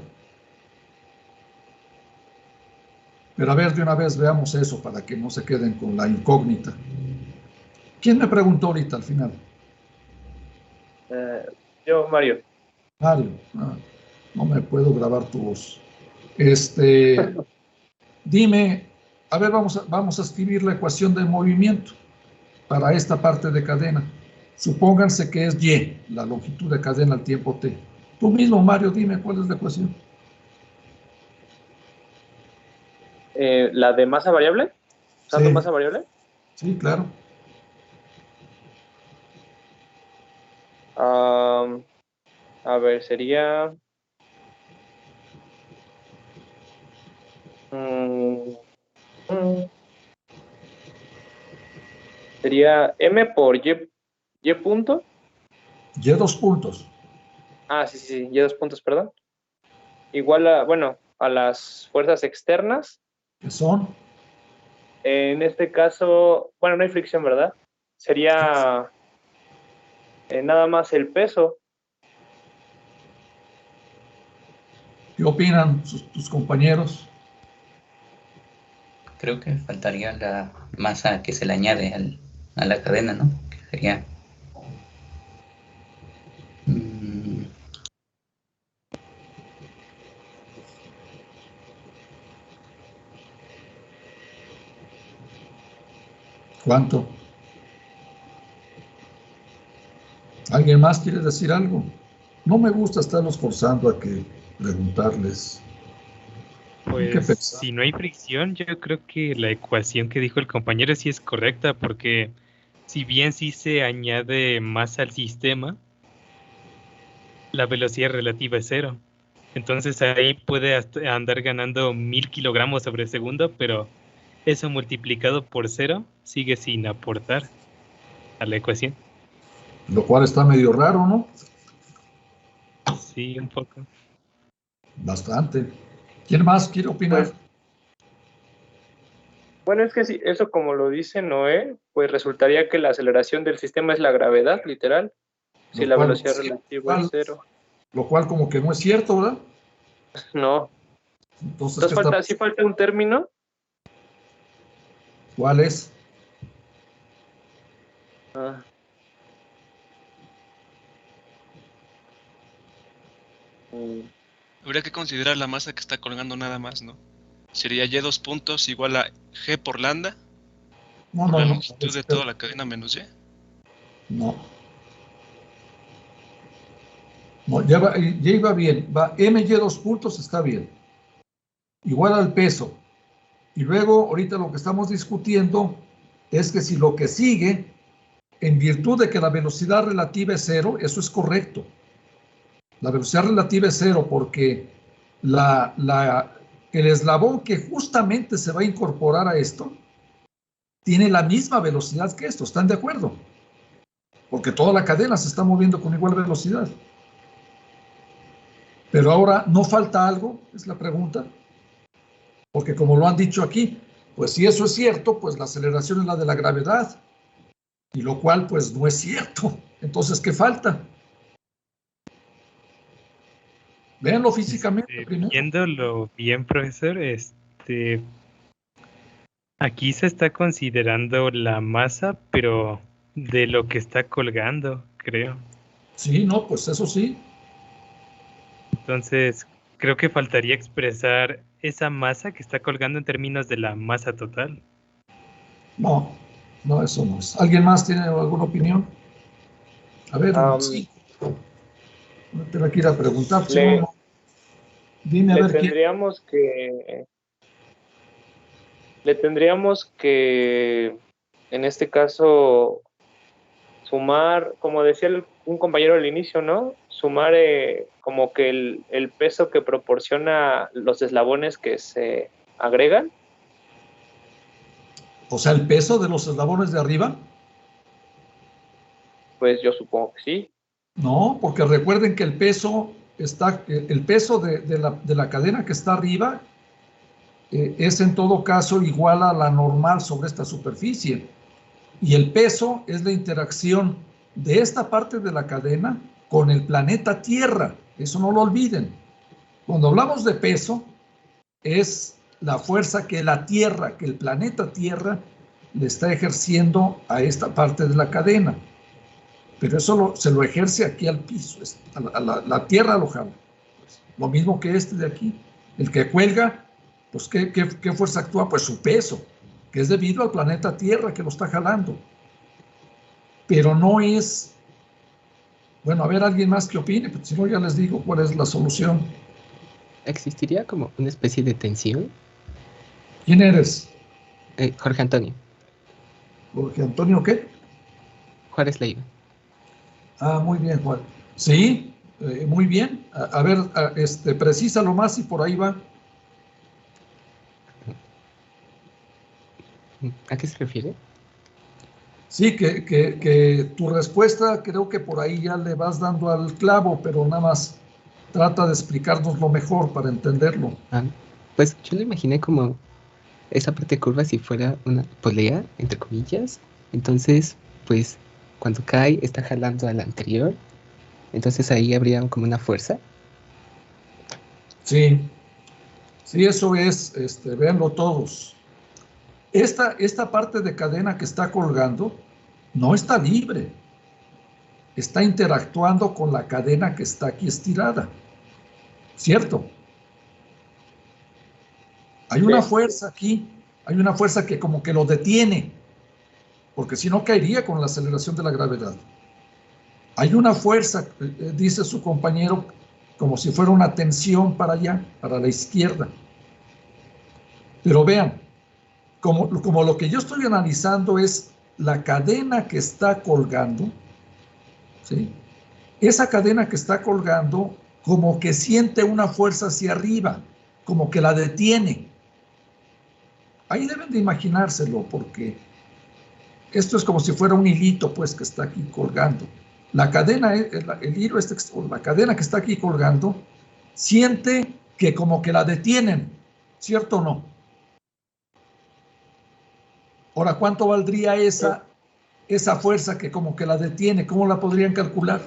Pero a ver, de una vez veamos eso para que no se queden con la incógnita. ¿Quién me preguntó ahorita al final? Yo, Mario. Mario. No me puedo grabar tu voz. Dime, a ver, vamos a escribir la ecuación de movimiento para esta parte de cadena. Supónganse que es Y, la longitud de cadena al tiempo T. Tú mismo, Mario, dime cuál es la ecuación. ¿La de masa variable? ¿Usando Sí. masa variable? Sí, claro. A ver, sería... sería M por Y punto. Y 2 puntos. Sí, Y 2 puntos, perdón. Igual a las fuerzas externas. ¿Qué son? En este caso, no hay fricción, ¿verdad? Sería nada más el peso. ¿Qué opinan tus compañeros? Creo que faltaría la masa que se le añade a la cadena, ¿no? Que sería... ¿Cuánto? ¿Alguien más quiere decir algo? No me gusta estarlos forzando a que preguntarles. Pues si no hay fricción, yo creo que la ecuación que dijo el compañero sí es correcta, porque si bien sí se añade masa al sistema, la velocidad relativa es 0. Entonces ahí puede andar ganando 1000 kilogramos sobre segundo, pero eso multiplicado por 0 sigue sin aportar a la ecuación. Lo cual está medio raro, ¿no? Sí, un poco. Bastante. ¿Quién más quiere opinar? Bueno, es que sí, eso como lo dice Noé, pues resultaría que la aceleración del sistema es la gravedad, literal. Si la velocidad relativa es 0. Lo cual como que no es cierto, ¿verdad? No. Entonces sí falta un término. ¿Cuál es? Habría que considerar la masa que está colgando nada más, ¿no? Sería Y 2 puntos igual a G por lambda. Por la longitud de toda la cadena menos Y. No. No, ya iba bien. Va MY 2 puntos, está bien. Igual al peso. Y luego, ahorita lo que estamos discutiendo es que si lo que sigue, en virtud de que la velocidad relativa es 0, eso es correcto. La velocidad relativa es 0 porque el eslabón que justamente se va a incorporar a esto tiene la misma velocidad que esto. ¿Están de acuerdo? Porque toda la cadena se está moviendo con igual velocidad. Pero ahora, ¿no falta algo? Es la pregunta. Porque como lo han dicho aquí, pues si eso es cierto, pues la aceleración es la de la gravedad. Y lo cual, pues no es cierto. Entonces, ¿qué falta? Véanlo físicamente primero. Viéndolo bien, profesor, aquí se está considerando la masa, pero de lo que está colgando, creo. Sí, no, pues eso sí. Entonces, creo que faltaría expresar esa masa que está colgando en términos de la masa total. No, no, eso no es. ¿Alguien más tiene alguna opinión? A ver, sí. No te la quiera preguntar. Si no, dime a ver quién. Le tendríamos que, en este caso, sumar, como decía un compañero al inicio, ¿no? Sumar como que el peso que proporciona los eslabones que se agregan. O sea, el peso de los eslabones de arriba. Pues yo supongo que sí. No, porque recuerden que el peso de la cadena que está arriba es en todo caso igual a la normal sobre esta superficie. Y el peso es la interacción de esta parte de la cadena con el planeta Tierra. Eso no lo olviden. Cuando hablamos de peso, es la fuerza que la Tierra, que el planeta Tierra le está ejerciendo a esta parte de la cadena. Pero eso se lo ejerce aquí al piso, la Tierra lo jala. Lo mismo que este de aquí. El que cuelga, pues ¿qué fuerza actúa? Pues su peso, que es debido al planeta Tierra que lo está jalando. Pero no es... Bueno, a ver, alguien más que opine, pues si no ya les digo cuál es la solución. ¿Existiría como una especie de tensión? ¿Quién eres? Jorge Antonio. ¿Jorge Antonio qué? Juárez Leiva. Ah, muy bien, Juan. Sí, muy bien. A ver, precísalo más y por ahí va. ¿A qué se refiere? Sí, que tu respuesta creo que por ahí ya le vas dando al clavo, pero nada más trata de explicarnos lo mejor para entenderlo. Pues yo lo imaginé como esa parte curva si fuera una polea, entre comillas. Entonces, pues cuando cae está jalando a la anterior. Entonces ahí habría como una fuerza. Sí, sí, eso es, véanlo todos. Esta parte de cadena que está colgando no está libre. Está interactuando con la cadena que está aquí estirada. ¿Cierto? Hay una fuerza aquí, hay una fuerza que como que lo detiene, porque si no caería con la aceleración de la gravedad. Hay una fuerza, dice su compañero, como si fuera una tensión para allá, para la izquierda. Pero vean, como lo que yo estoy analizando es la cadena que está colgando, ¿sí? Esa cadena que está colgando como que siente una fuerza hacia arriba, como que la detiene. Ahí deben de imaginárselo, porque esto es como si fuera un hilito, pues, que está aquí colgando. La cadena, el hilo, la cadena que está aquí colgando, siente que como que la detienen, ¿cierto o no? Ahora, ¿cuánto valdría esa fuerza que como que la detiene? ¿Cómo la podrían calcular?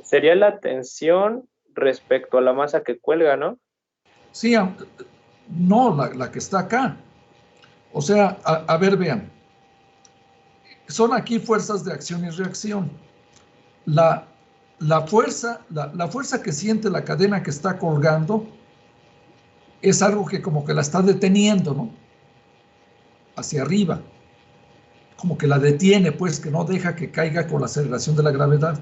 Sería la tensión respecto a la masa que cuelga, ¿no? Sí, no, la que está acá. O sea, a ver, vean. Son aquí fuerzas de acción y reacción. La fuerza que siente la cadena que está colgando es algo que como que la está deteniendo, ¿no? Hacia arriba. Como que la detiene, pues, que no deja que caiga con la aceleración de la gravedad.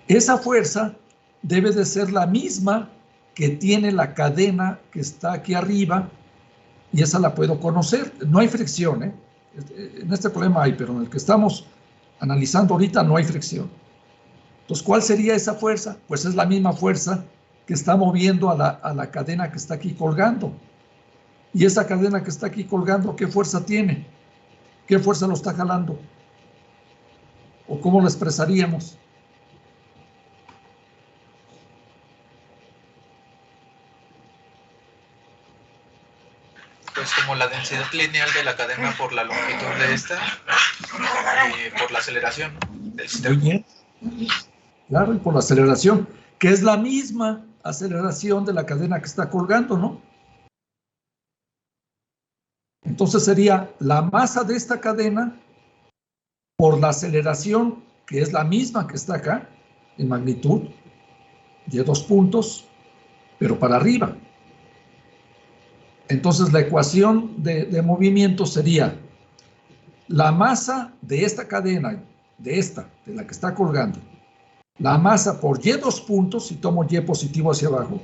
Esa fuerza debe de ser la misma que tiene la cadena que está aquí arriba, y esa la puedo conocer. No hay fricción, ¿eh? En este problema hay, pero en el que estamos analizando ahorita no hay fricción. Entonces, ¿cuál sería esa fuerza? Pues es la misma fuerza que está moviendo a la cadena que está aquí colgando. Y esa cadena que está aquí colgando, ¿qué fuerza tiene? ¿Qué fuerza lo está jalando? ¿O cómo lo expresaríamos? Pues como la densidad lineal de la cadena por la longitud de esta y por la aceleración, ¿no?, del sistema. Muy bien. Claro, y por la aceleración, que es la misma aceleración de la cadena que está colgando, ¿no? Entonces sería la masa de esta cadena por la aceleración, que es la misma que está acá, en magnitud, de 2 puntos, pero para arriba. Entonces la ecuación de movimiento sería la masa de esta cadena, de la que está colgando, la masa por y 2 puntos, si tomo y positivo hacia abajo,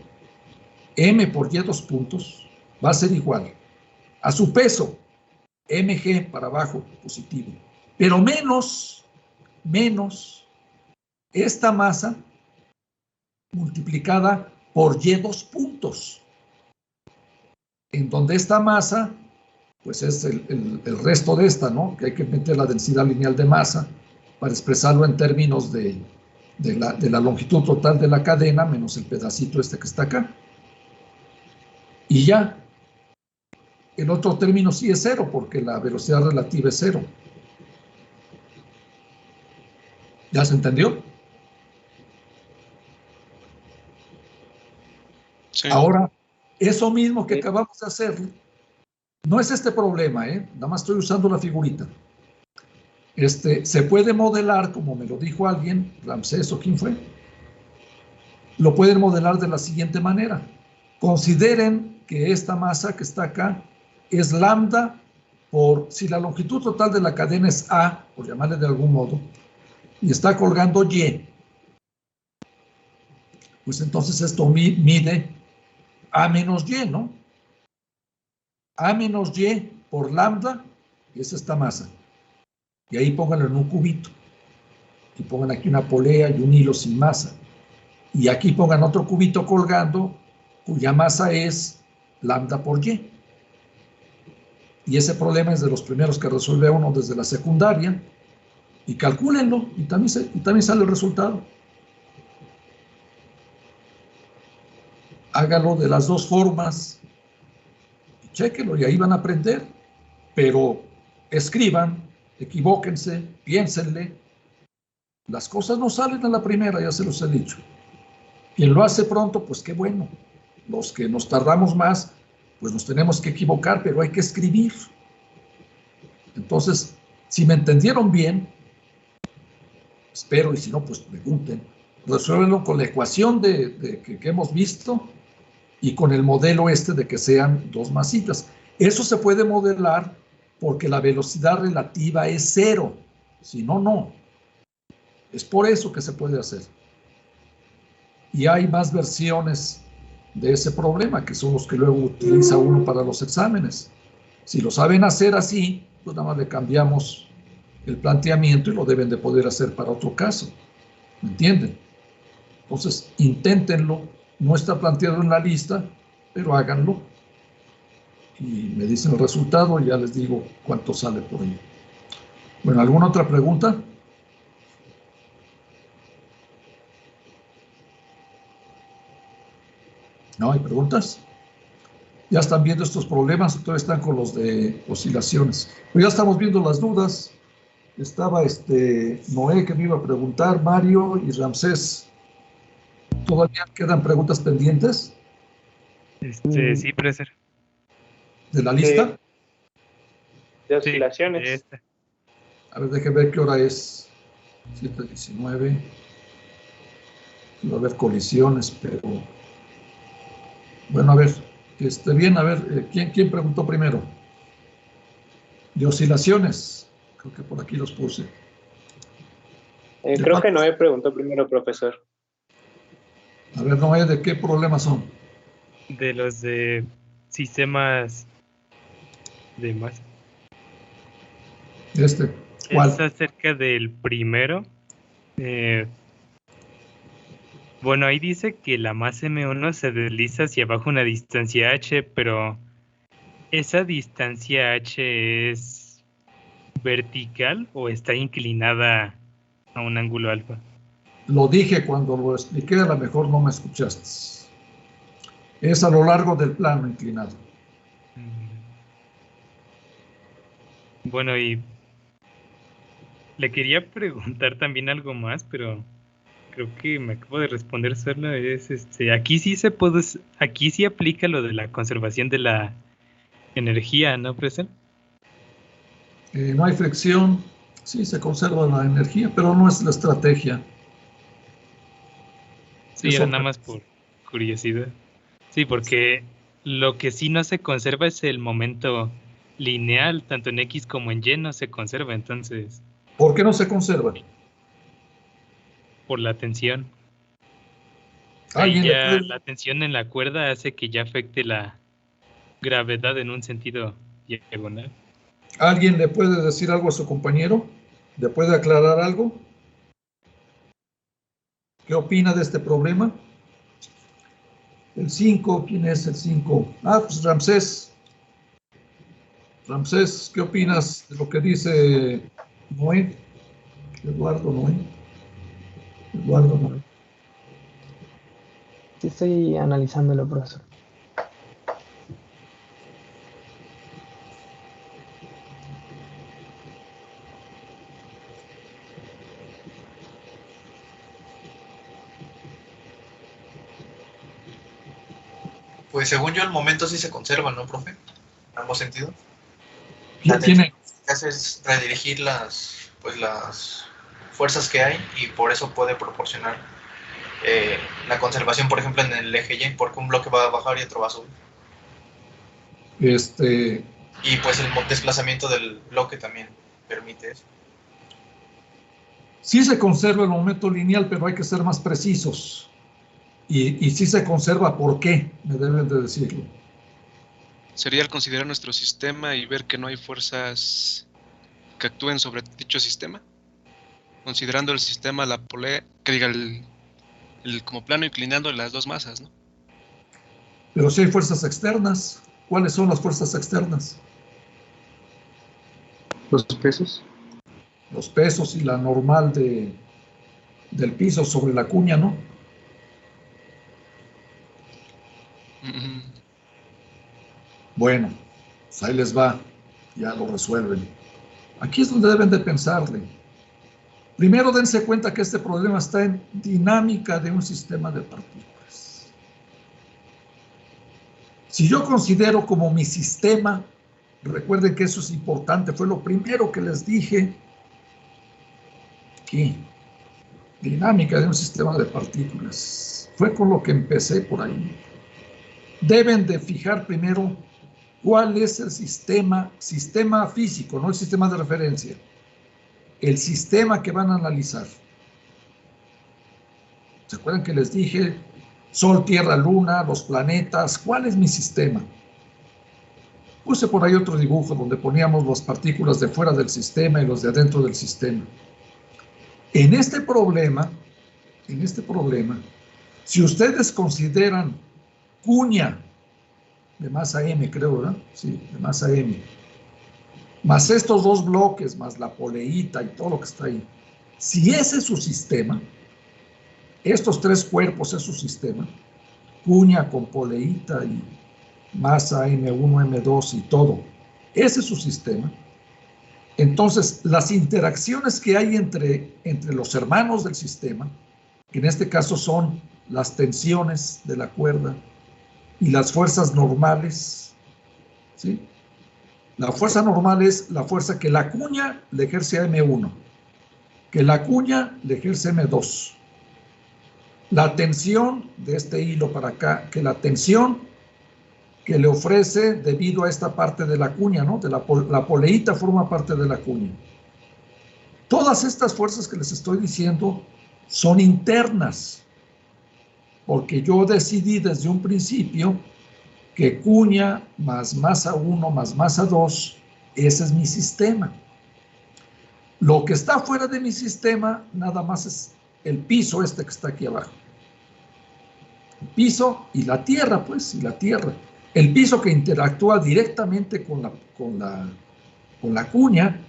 m por y 2 puntos, va a ser igual a su peso, mg para abajo, positivo, pero menos esta masa multiplicada por y 2 puntos, en donde esta masa, pues es el resto de esta, ¿no? Que hay que meter la densidad lineal de masa para expresarlo en términos de la longitud total de la cadena menos el pedacito este que está acá. Y ya, el otro término sí es 0, porque la velocidad relativa es 0. ¿Ya se entendió? Sí. Ahora, eso mismo que acabamos de hacer, no es este problema, nada más estoy usando la figurita. Se puede modelar, como me lo dijo alguien, Ramsés o quién fue, lo pueden modelar de la siguiente manera. Consideren que esta masa que está acá es lambda si la longitud total de la cadena es A, por llamarle de algún modo, y está colgando Y, pues entonces esto mide A menos Y, ¿no? A menos Y por lambda es esta masa. Y ahí pónganlo en un cubito. Y pongan aquí una polea y un hilo sin masa. Y aquí pongan otro cubito colgando, cuya masa es lambda por Y. Y ese problema es de los primeros que resuelve uno desde la secundaria. Y calcúlenlo, y también sale el resultado. Hágalo de las dos formas. Y chéquenlo, y ahí van a aprender. Pero escriban, equivóquense, piénsenle. Las cosas no salen a la primera, ya se los he dicho. Quien lo hace pronto, pues qué bueno. Los que nos tardamos más, pues nos tenemos que equivocar, pero hay que escribir. Entonces, si me entendieron bien, espero, y si no, pues pregunten. Resuélvenlo con la ecuación que hemos visto y con el modelo de que sean dos masitas. Eso se puede modelar porque la velocidad relativa es 0. Si no, no. Es por eso que se puede hacer. Y hay más versiones de ese problema, que son los que luego utiliza uno para los exámenes. Si lo saben hacer así, pues nada más le cambiamos el planteamiento y lo deben de poder hacer para otro caso. ¿Me entienden? Entonces, inténtenlo. No está planteado en la lista, pero háganlo. Y me dicen el resultado y ya les digo cuánto sale por ahí. Bueno, ¿alguna otra pregunta? ¿No hay preguntas? Ya están viendo estos problemas, todavía están con los de oscilaciones. Pues ya estamos viendo las dudas. Estaba Noé que me iba a preguntar, Mario y Ramsés. ¿Todavía quedan preguntas pendientes? Sí, profesor. ¿De la lista? De oscilaciones. Sí, a ver, déjeme ver qué hora es. 7:19. Va a haber colisiones, pero... Bueno, a ver, bien, a ver, ¿quién preguntó primero? De oscilaciones. Creo que por aquí los puse. Creo que Noé preguntó primero, profesor. A ver, Noé, ¿de qué problemas son? de los de sistemas de masa. ¿Cuál? Es acerca del primero. Bueno, ahí dice que la masa M1 se desliza hacia abajo una distancia h, pero ¿esa distancia h es vertical o está inclinada a un ángulo alfa? Lo dije cuando lo expliqué, a lo mejor no me escuchaste. Es a lo largo del plano inclinado. Bueno, y le quería preguntar también algo más, pero creo que me acabo de responder sola. Aquí sí aplica lo de la conservación de la energía, ¿no, profesor? No hay fricción, sí se conserva la energía, pero no es la estrategia. Sí, Es era otra nada más por curiosidad. Sí, porque lo que sí no se conserva es el momento lineal, tanto en X como en Y no se conserva, entonces, ¿Por qué no se conserva? por la tensión. Ahí ¿Alguien le ya puede, la tensión en la cuerda hace que ya afecte la gravedad en un sentido diagonal. ¿Alguien le puede decir algo a su compañero? ¿Le puede aclarar algo? ¿Qué opina de este problema? El 5, ¿quién es el 5? Ah, pues Ramsés. Ramsés, ¿qué opinas de lo que dice Noé? Eduardo Noé. Eduardo Noé. Sí, estoy analizándolo, profesor. Pues según yo, el momento sí se conserva, ¿no, profe? En ambos sentidos. ¿Quién tiene? Lo que hace es redirigir las fuerzas que hay y por eso puede proporcionar la conservación, por ejemplo, en el eje Y, porque un bloque va a bajar y otro va a subir. Y pues el desplazamiento del bloque también permite eso. Sí se conserva el momento lineal, pero hay que ser más precisos. Y sí se conserva, ¿por qué? Me deben de decirlo. Sería el considerar nuestro sistema y ver que no hay fuerzas que actúen sobre dicho sistema. Considerando el sistema, la polea, que diga el como plano inclinando las dos masas, ¿no? Pero si hay fuerzas externas, ¿cuáles son las fuerzas externas? Los pesos. Los pesos y la normal del piso sobre la cuña, ¿no? Bueno, pues ahí les va, ya lo resuelven. Aquí es donde deben de pensarle. Primero dense cuenta que este problema está en dinámica de un sistema de partículas. Si yo considero como mi sistema, recuerden que eso es importante, fue lo primero que les dije, aquí, dinámica de un sistema de partículas. Fue con lo que empecé por ahí. Deben de fijar primero cuál es el sistema físico, no el sistema de referencia. El sistema que van a analizar. ¿Se acuerdan que les dije Sol, Tierra, Luna, los planetas? ¿Cuál es mi sistema? Puse por ahí otro dibujo donde poníamos las partículas de fuera del sistema y los de adentro del sistema. En este problema, si ustedes consideran cuña de masa m, creo, ¿verdad? Sí, de masa m, más estos dos bloques, más la poleíta y todo lo que está ahí. Si ese es su sistema, estos tres cuerpos es su sistema, cuña con poleíta y masa M1, M2 y todo, ese es su sistema. Entonces, las interacciones que hay entre los hermanos del sistema, que en este caso son las tensiones de la cuerda y las fuerzas normales, ¿sí? La fuerza normal es la fuerza que la cuña le ejerce a M1, que la cuña le ejerce M2. La tensión de este hilo para acá, que la tensión que le ofrece debido a esta parte de la cuña, ¿no? La poleíta forma parte de la cuña. Todas estas fuerzas que les estoy diciendo son internas, porque yo decidí desde un principio que cuña más masa 1 más masa 2, ese es mi sistema. Lo que está fuera de mi sistema nada más es el piso este que está aquí abajo. El piso y la tierra, pues, y la tierra. El piso que interactúa directamente con la cuña,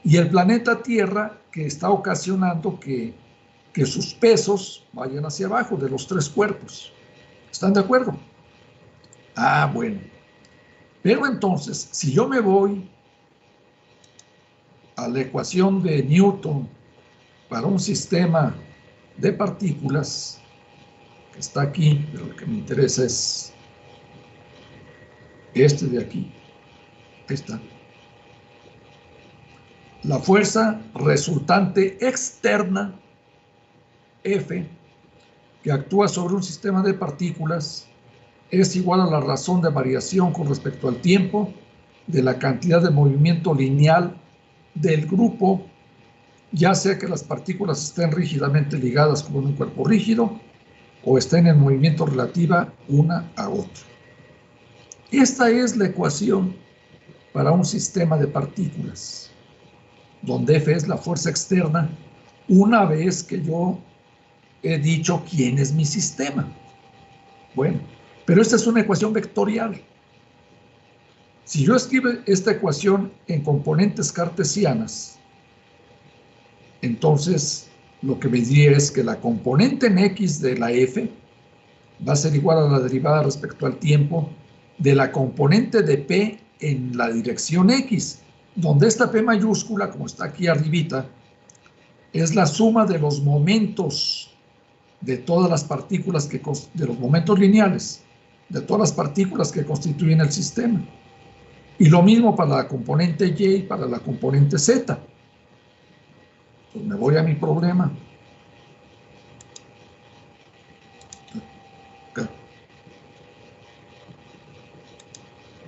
y el planeta Tierra que está ocasionando que sus pesos vayan hacia abajo de los tres cuerpos. ¿Están de acuerdo? Ah, bueno. Pero entonces, si yo me voy a la ecuación de Newton para un sistema de partículas, que está aquí, pero lo que me interesa es este de aquí. Ahí está. La fuerza resultante externa, F, que actúa sobre un sistema de partículas, es igual a la razón de variación con respecto al tiempo de la cantidad de movimiento lineal del grupo, ya sea que las partículas estén rígidamente ligadas con un cuerpo rígido o estén en movimiento relativa una a otra. Esta es la ecuación para un sistema de partículas, donde F es la fuerza externa, una vez que yo he dicho quién es mi sistema. Bueno, pero esta es una ecuación vectorial. Si yo escribo esta ecuación en componentes cartesianas, entonces lo que me diría es que la componente en X de la F va a ser igual a la derivada respecto al tiempo de la componente de P en la dirección X, donde esta P mayúscula, como está aquí arribita, es la suma de los momentos de todas las partículas, de los momentos lineales, de todas las partículas que constituyen el sistema. Y lo mismo para la componente Y y para la componente Z. Pues me voy a mi problema.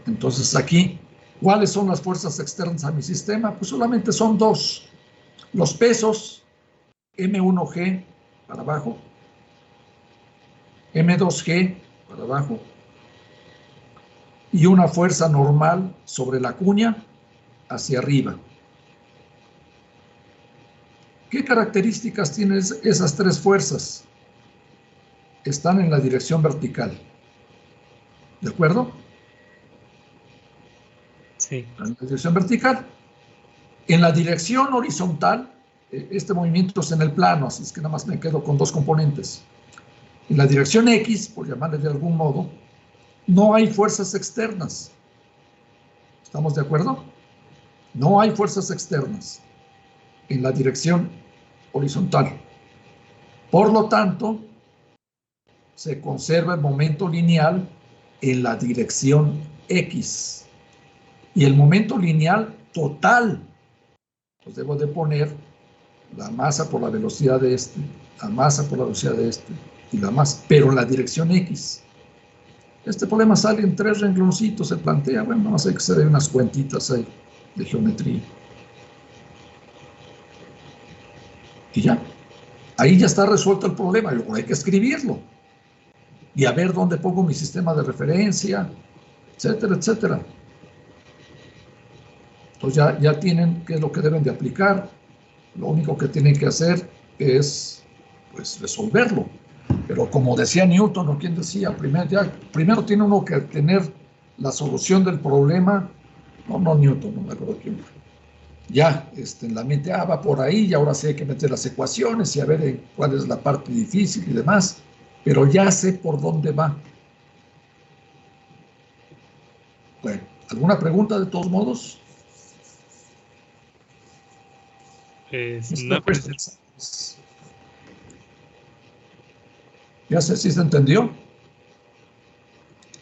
Entonces aquí, ¿cuáles son las fuerzas externas a mi sistema? Pues solamente son dos. Los pesos, M1G para abajo, M2G para abajo, y una fuerza normal sobre la cuña hacia arriba. ¿Qué características tienen esas tres fuerzas? Están en la dirección vertical. ¿De acuerdo? Sí. En la dirección vertical. En la dirección horizontal, este movimiento es en el plano, así es que nada más me quedo con dos componentes. En la dirección X, por llamarle de algún modo, no hay fuerzas externas. ¿Estamos de acuerdo? No hay fuerzas externas en la dirección horizontal. Por lo tanto, se conserva el momento lineal en la dirección X. Y el momento lineal total, pues debo de poner la masa por la velocidad de este, la masa por la velocidad de este, y la masa, pero en la dirección X. Este problema sale en 3 rengloncitos, se plantea, bueno, no sé, hay que hacer unas cuentitas ahí de geometría. Y ya, ahí ya está resuelto el problema, luego hay que escribirlo. Y a ver dónde pongo mi sistema de referencia, etcétera, etcétera. Entonces ya tienen qué es lo que deben de aplicar. Lo único que tienen que hacer es, pues, resolverlo. Pero como decía Newton, o quien decía, primero tiene uno que tener la solución del problema. No Newton, no me acuerdo quién. Ya en la mente, va por ahí, y ahora sí hay que meter las ecuaciones y a ver cuál es la parte difícil y demás. Pero ya sé por dónde va. Bueno, ¿alguna pregunta de todos modos? No, pues, ya sé si se entendió.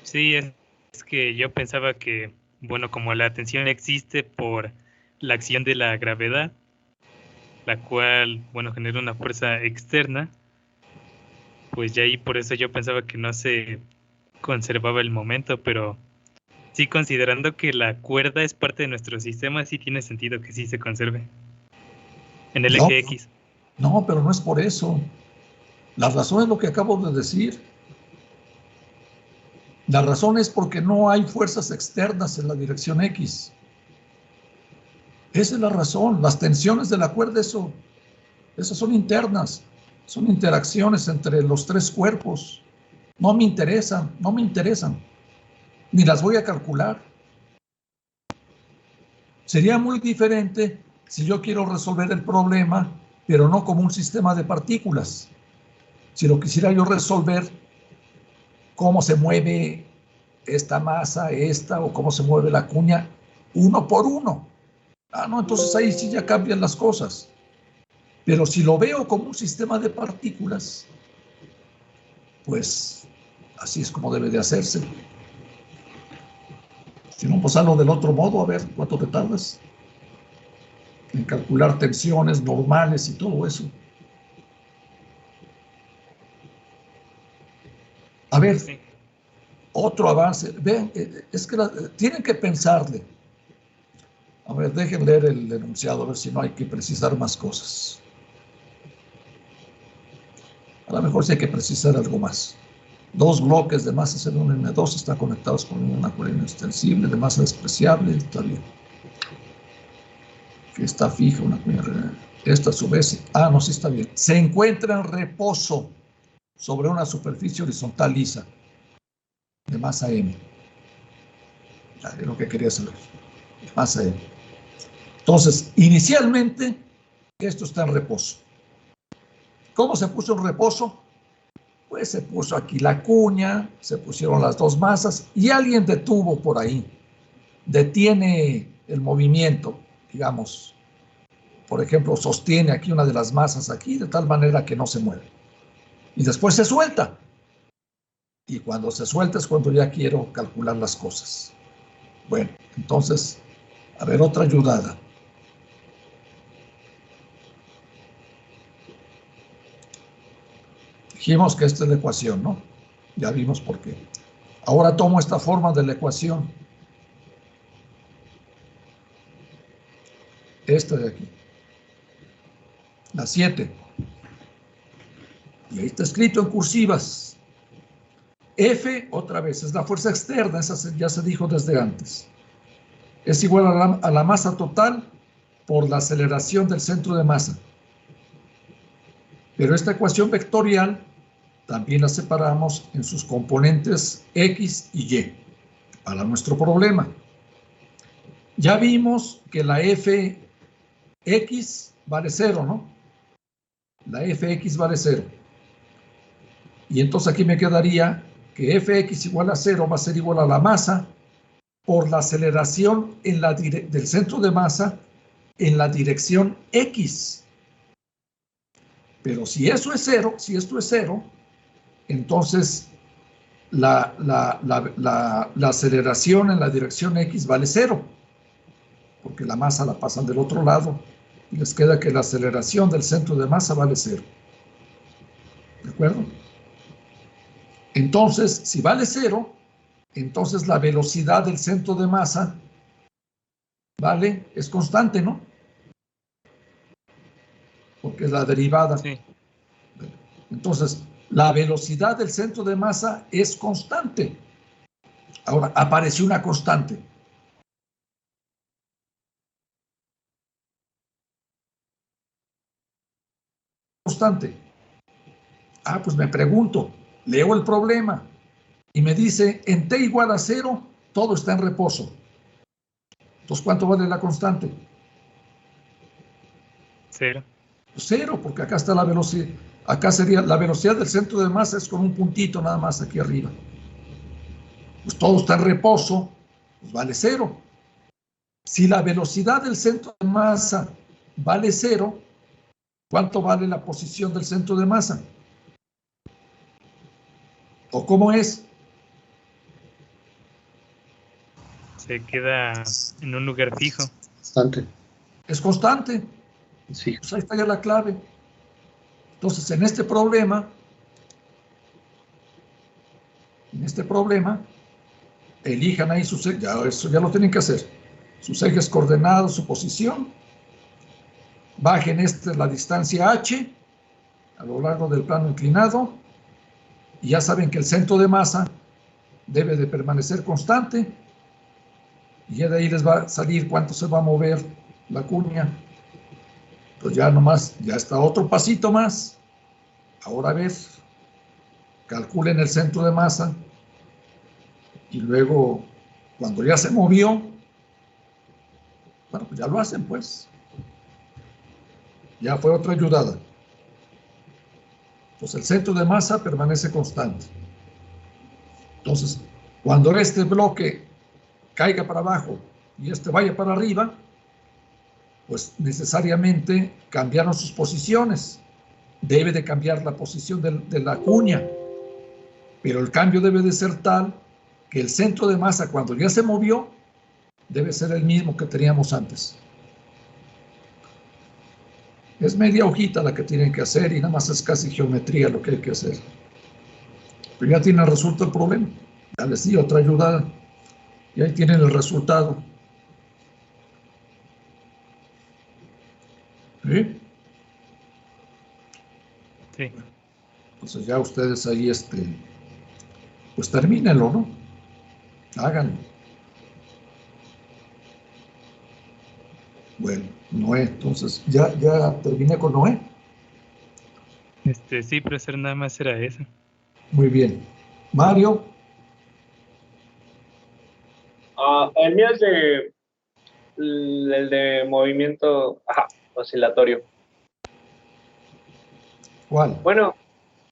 Sí, es que yo pensaba que, bueno, como la tensión existe por la acción de la gravedad, la cual, bueno, genera una fuerza externa, pues ya ahí por eso yo pensaba que no se conservaba el momento, pero sí, considerando que la cuerda es parte de nuestro sistema, sí tiene sentido que sí se conserve en el eje X. No, pero no es por eso. La razón es lo que acabo de decir. La razón es porque no hay fuerzas externas en la dirección X. Esa es la razón. Las tensiones de la cuerda, esas son internas. Son interacciones entre los tres cuerpos. No me interesan, ni las voy a calcular. Sería muy diferente si yo quiero resolver el problema, pero no como un sistema de partículas. Si lo quisiera yo resolver, cómo se mueve esta masa, o cómo se mueve la cuña, uno por uno. Ah, no, entonces ahí sí ya cambian las cosas. Pero si lo veo como un sistema de partículas, pues así es como debe de hacerse. Si no, pues hazlo del otro modo, a ver cuánto te tardas en calcular tensiones normales y todo eso. A ver, otro avance. Vean, es que tienen que pensarle. A ver, dejen leer el enunciado, a ver si no hay que precisar más cosas. A lo mejor sí hay que precisar algo más. Dos bloques de masa C1 N2 están conectados con una colina extensible de masa despreciable. Está bien. Que está fija una cuña. Esta a su vez, no, sí está bien. Se encuentra en reposo sobre una superficie horizontal lisa de masa M. Es lo que quería saber. Masa M. Entonces, inicialmente, esto está en reposo. ¿Cómo se puso en reposo? Pues se puso aquí la cuña, se pusieron las dos masas y alguien detuvo por ahí, detiene el movimiento, digamos, por ejemplo, sostiene aquí una de las masas aquí de tal manera que no se mueve. Y después se suelta. Y cuando se suelta es cuando ya quiero calcular las cosas. Bueno, entonces, a ver, otra ayudada. Dijimos que esta es la ecuación, ¿no? Ya vimos por qué. Ahora tomo esta forma de la ecuación. Esta de aquí. La 7. Y ahí está escrito en cursivas. F, otra vez, es la fuerza externa, esa ya se dijo desde antes. Es igual a la masa total por la aceleración del centro de masa. Pero esta ecuación vectorial también la separamos en sus componentes X y Y para nuestro problema. Ya vimos que la Fx vale 0, ¿no? La Fx vale 0. Y entonces aquí me quedaría que Fx igual a 0 va a ser igual a la masa por la aceleración del centro de masa en la dirección X. Pero si eso es 0, si esto es 0, entonces la aceleración en la dirección X vale 0, porque la masa la pasan del otro lado y les queda que la aceleración del centro de masa vale 0. ¿De acuerdo? Entonces, si vale 0, entonces la velocidad del centro de masa, ¿vale? Es constante, ¿no? Porque es la derivada. Sí. Entonces, la velocidad del centro de masa es constante. Ahora, apareció una constante. Constante. Pues me pregunto, leo el problema y me dice, en t igual a 0, todo está en reposo. Entonces, ¿cuánto vale la constante? 0. 0, porque acá está la velocidad. Acá sería la velocidad del centro de masa es con un puntito nada más aquí arriba. Pues todo está en reposo, pues vale 0. Si la velocidad del centro de masa vale 0, ¿cuánto vale la posición del centro de masa? ¿O cómo es? Se queda en un lugar fijo. Constante. Es constante. Sí. Pues ahí está ya la clave. Entonces, en este problema, elijan ahí sus ejes, eso ya lo tienen que hacer. Sus ejes coordenados, su posición. Bajen la distancia h a lo largo del plano inclinado. Y ya saben que el centro de masa debe de permanecer constante. Y ya de ahí les va a salir cuánto se va a mover la cuña. Pues ya nomás, ya está otro pasito más. Ahora a ver, calculen el centro de masa y luego, cuando ya se movió, bueno, pues ya lo hacen, pues. Ya fue otra ayudada. Entonces, el centro de masa permanece constante. Entonces, cuando este bloque caiga para abajo y este vaya para arriba, pues necesariamente cambiaron sus posiciones. Debe de cambiar la posición de la cuña, pero el cambio debe de ser tal que el centro de masa, cuando ya se movió, debe ser el mismo que teníamos antes. Es media hojita la que tienen que hacer y nada más es casi geometría lo que hay que hacer. Pero ya tienen resuelto el problema. Ya les di otra ayuda y ahí tienen el resultado. ¿Sí? Sí. Entonces ya ustedes ahí, pues termínenlo, ¿no? Háganlo. Bueno, Noé, entonces, ya terminé con Noé. Sí, profesor, nada más era eso. Muy bien. Mario, El mío es el de movimiento oscilatorio. ¿cuál? Bueno,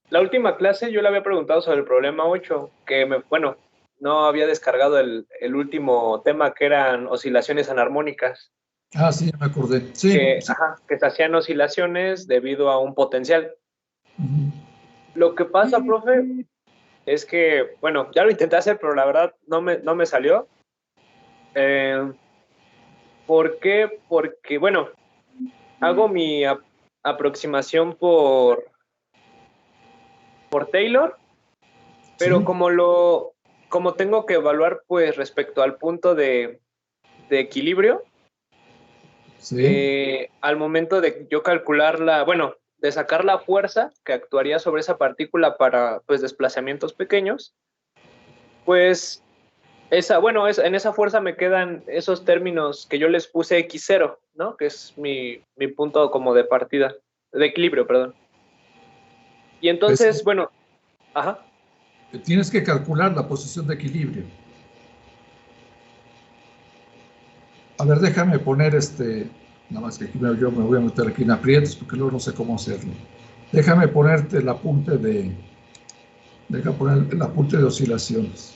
la última clase yo le había preguntado sobre el problema 8, que no había descargado el último tema, que eran oscilaciones anarmónicas, Ah, sí, me acordé. Sí, que, sí. que se hacían oscilaciones debido a un potencial. Ujú. Lo que pasa, profe, es que, bueno, ya lo intenté hacer, pero la verdad no me salió. ¿Por qué? Porque, bueno, hago mi aproximación por Taylor, pero Sí, como tengo que evaluar pues respecto al punto de equilibrio, sí. al momento de yo calcular de sacar la fuerza que actuaría sobre esa partícula para pues desplazamientos pequeños, pues en esa fuerza me quedan esos términos que yo les puse X0, ¿no? Que es mi punto como de partida, de equilibrio, perdón. Y entonces, bueno, ajá. Tienes que calcular la posición de equilibrio. A ver, déjame poner nada más que aquí yo me voy a meter aquí en aprietos porque luego no sé cómo hacerlo. Déjame ponerte el apunte deja poner el apunte de oscilaciones.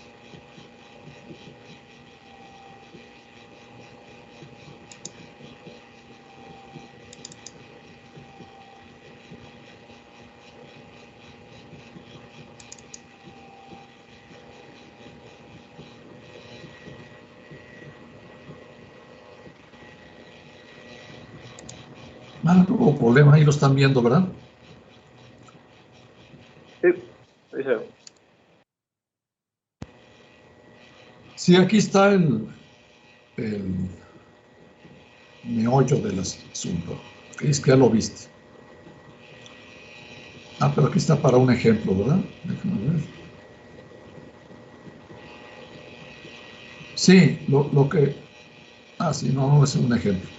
Ah, no hubo problema, ahí lo están viendo, ¿verdad? Sí, eso. Sí, aquí está el meollo del asunto. Es que ya lo viste. Ah, pero aquí está para un ejemplo, ¿verdad? Déjame ver. Sí, lo que... Ah, sí, no es un ejemplo.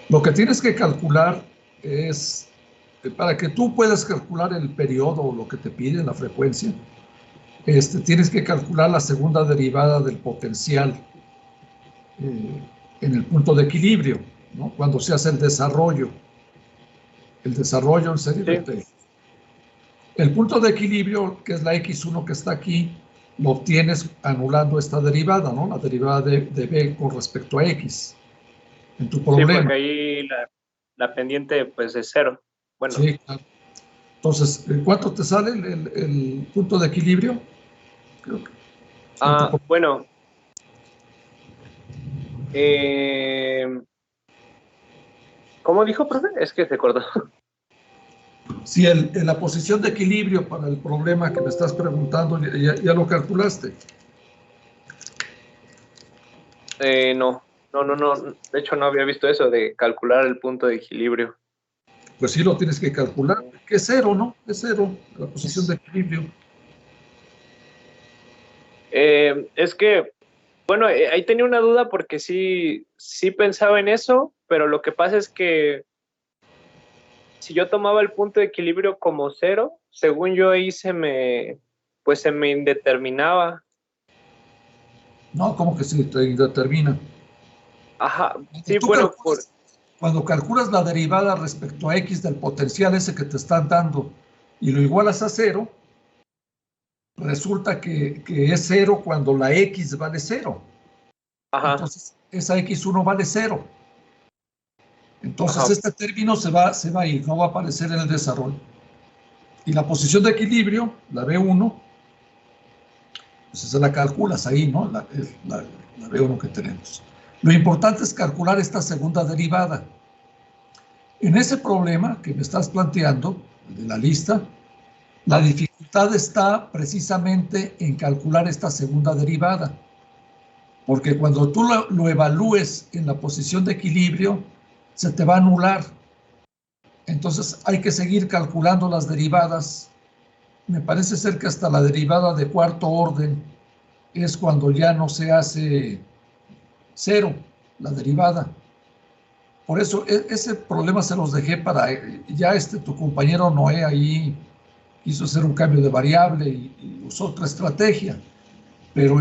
Lo que tienes que calcular es, para que tú puedas calcular el periodo o lo que te pide, la frecuencia, tienes que calcular la segunda derivada del potencial en el punto de equilibrio, ¿no? Cuando se hace el desarrollo en serie de Taylor. El punto de equilibrio, que es la X1 que está aquí, lo obtienes anulando esta derivada, ¿no? La derivada de B con respecto a X en tu problema. Sí, porque ahí la pendiente pues es 0. Bueno. Sí, claro. Entonces, ¿cuánto te sale el punto de equilibrio? Creo que, Bueno. ¿Cómo dijo, profe? Es que se cortó. Sí, la posición de equilibrio para el problema que me estás preguntando, ¿ya lo calculaste? No. De hecho, no había visto eso de calcular el punto de equilibrio. Pues sí lo tienes que calcular, que es 0, ¿no? Es 0, la posición de equilibrio. Es que, bueno, ahí tenía una duda porque sí pensaba en eso, pero lo que pasa es que si yo tomaba el punto de equilibrio como 0, según yo ahí se me pues se me indeterminaba. No, ¿cómo que se te indetermina? Ajá, Cuando sí, tú bueno, cuando calculas la derivada respecto a x del potencial ese que te están dando y lo igualas a 0, resulta que es 0 cuando la x vale 0. ajá, Entonces, esa x1 vale 0. Entonces, ajá. este término se va a ir, no va a aparecer en el desarrollo. Y la posición de equilibrio, la B1, pues esa la calculas ahí, ¿no? La B1 que tenemos. Lo importante es calcular esta segunda derivada. En ese problema que me estás planteando, de la lista, la dificultad está precisamente en calcular esta segunda derivada. Porque cuando tú lo evalúes en la posición de equilibrio, se te va a anular. Entonces hay que seguir calculando las derivadas. Me parece ser que hasta la derivada de cuarto orden es cuando ya no se hace 0, la derivada. Por eso ese problema se los dejé para, ya tu compañero Noé ahí quiso hacer un cambio de variable y usó otra estrategia, pero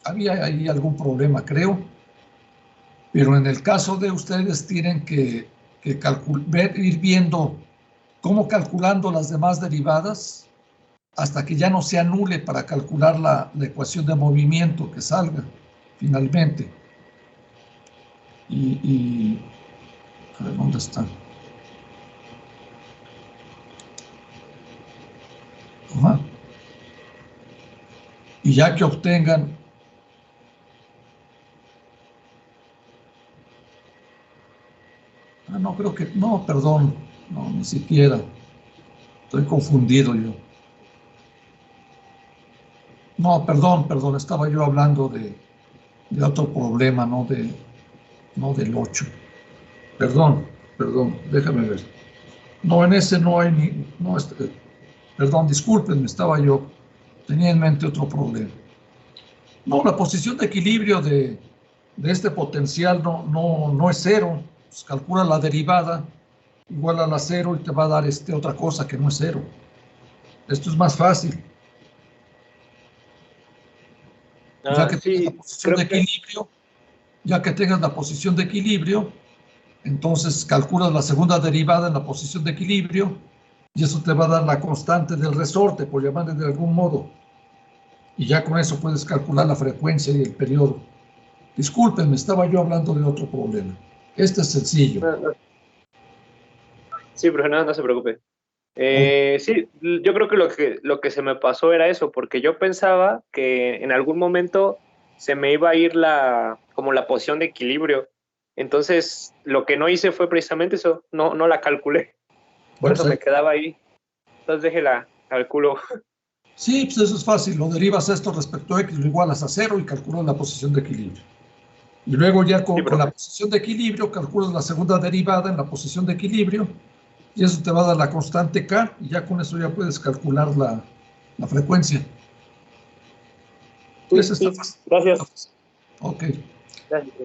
había ahí algún problema, creo. Pero en el caso de ustedes tienen que ir viendo cómo calculando las demás derivadas hasta que ya no se anule para calcular la ecuación de movimiento que salga finalmente. A ver, ¿dónde está? Ajá. Y ya que obtengan no, creo que, no, perdón, no, ni siquiera, estoy confundido yo. No, perdón, estaba yo hablando de otro problema, no del 8. Perdón, déjame ver. No, en ese no hay ni, no, perdón, discúlpenme, tenía en mente otro problema. No, la posición de equilibrio de este potencial no es 0, pues calcula la derivada igual a la 0 y te va a dar otra cosa que no es 0. Esto es más fácil. Ya que tengas la posición de equilibrio, entonces calculas la segunda derivada en la posición de equilibrio y eso te va a dar la constante del resorte, por llamarle de algún modo. Y ya con eso puedes calcular la frecuencia y el periodo. Discúlpenme, estaba yo hablando de otro problema. Este es sencillo. Sí, pero no se preocupe. Sí, yo creo que lo que se me pasó era eso, porque yo pensaba que en algún momento se me iba a ir como la posición de equilibrio. Entonces, lo que no hice fue precisamente eso, no la calculé. Por eso me quedaba ahí. Entonces, déjela, calculo. Sí, pues eso es fácil. Lo derivas esto respecto a x, lo igualas a 0 y calculas la posición de equilibrio. Y luego ya con la posición de equilibrio calculas la segunda derivada en la posición de equilibrio y eso te va a dar la constante k y ya con eso ya puedes calcular la frecuencia. Sí, eso está fácil. Gracias. Ok. Gracias.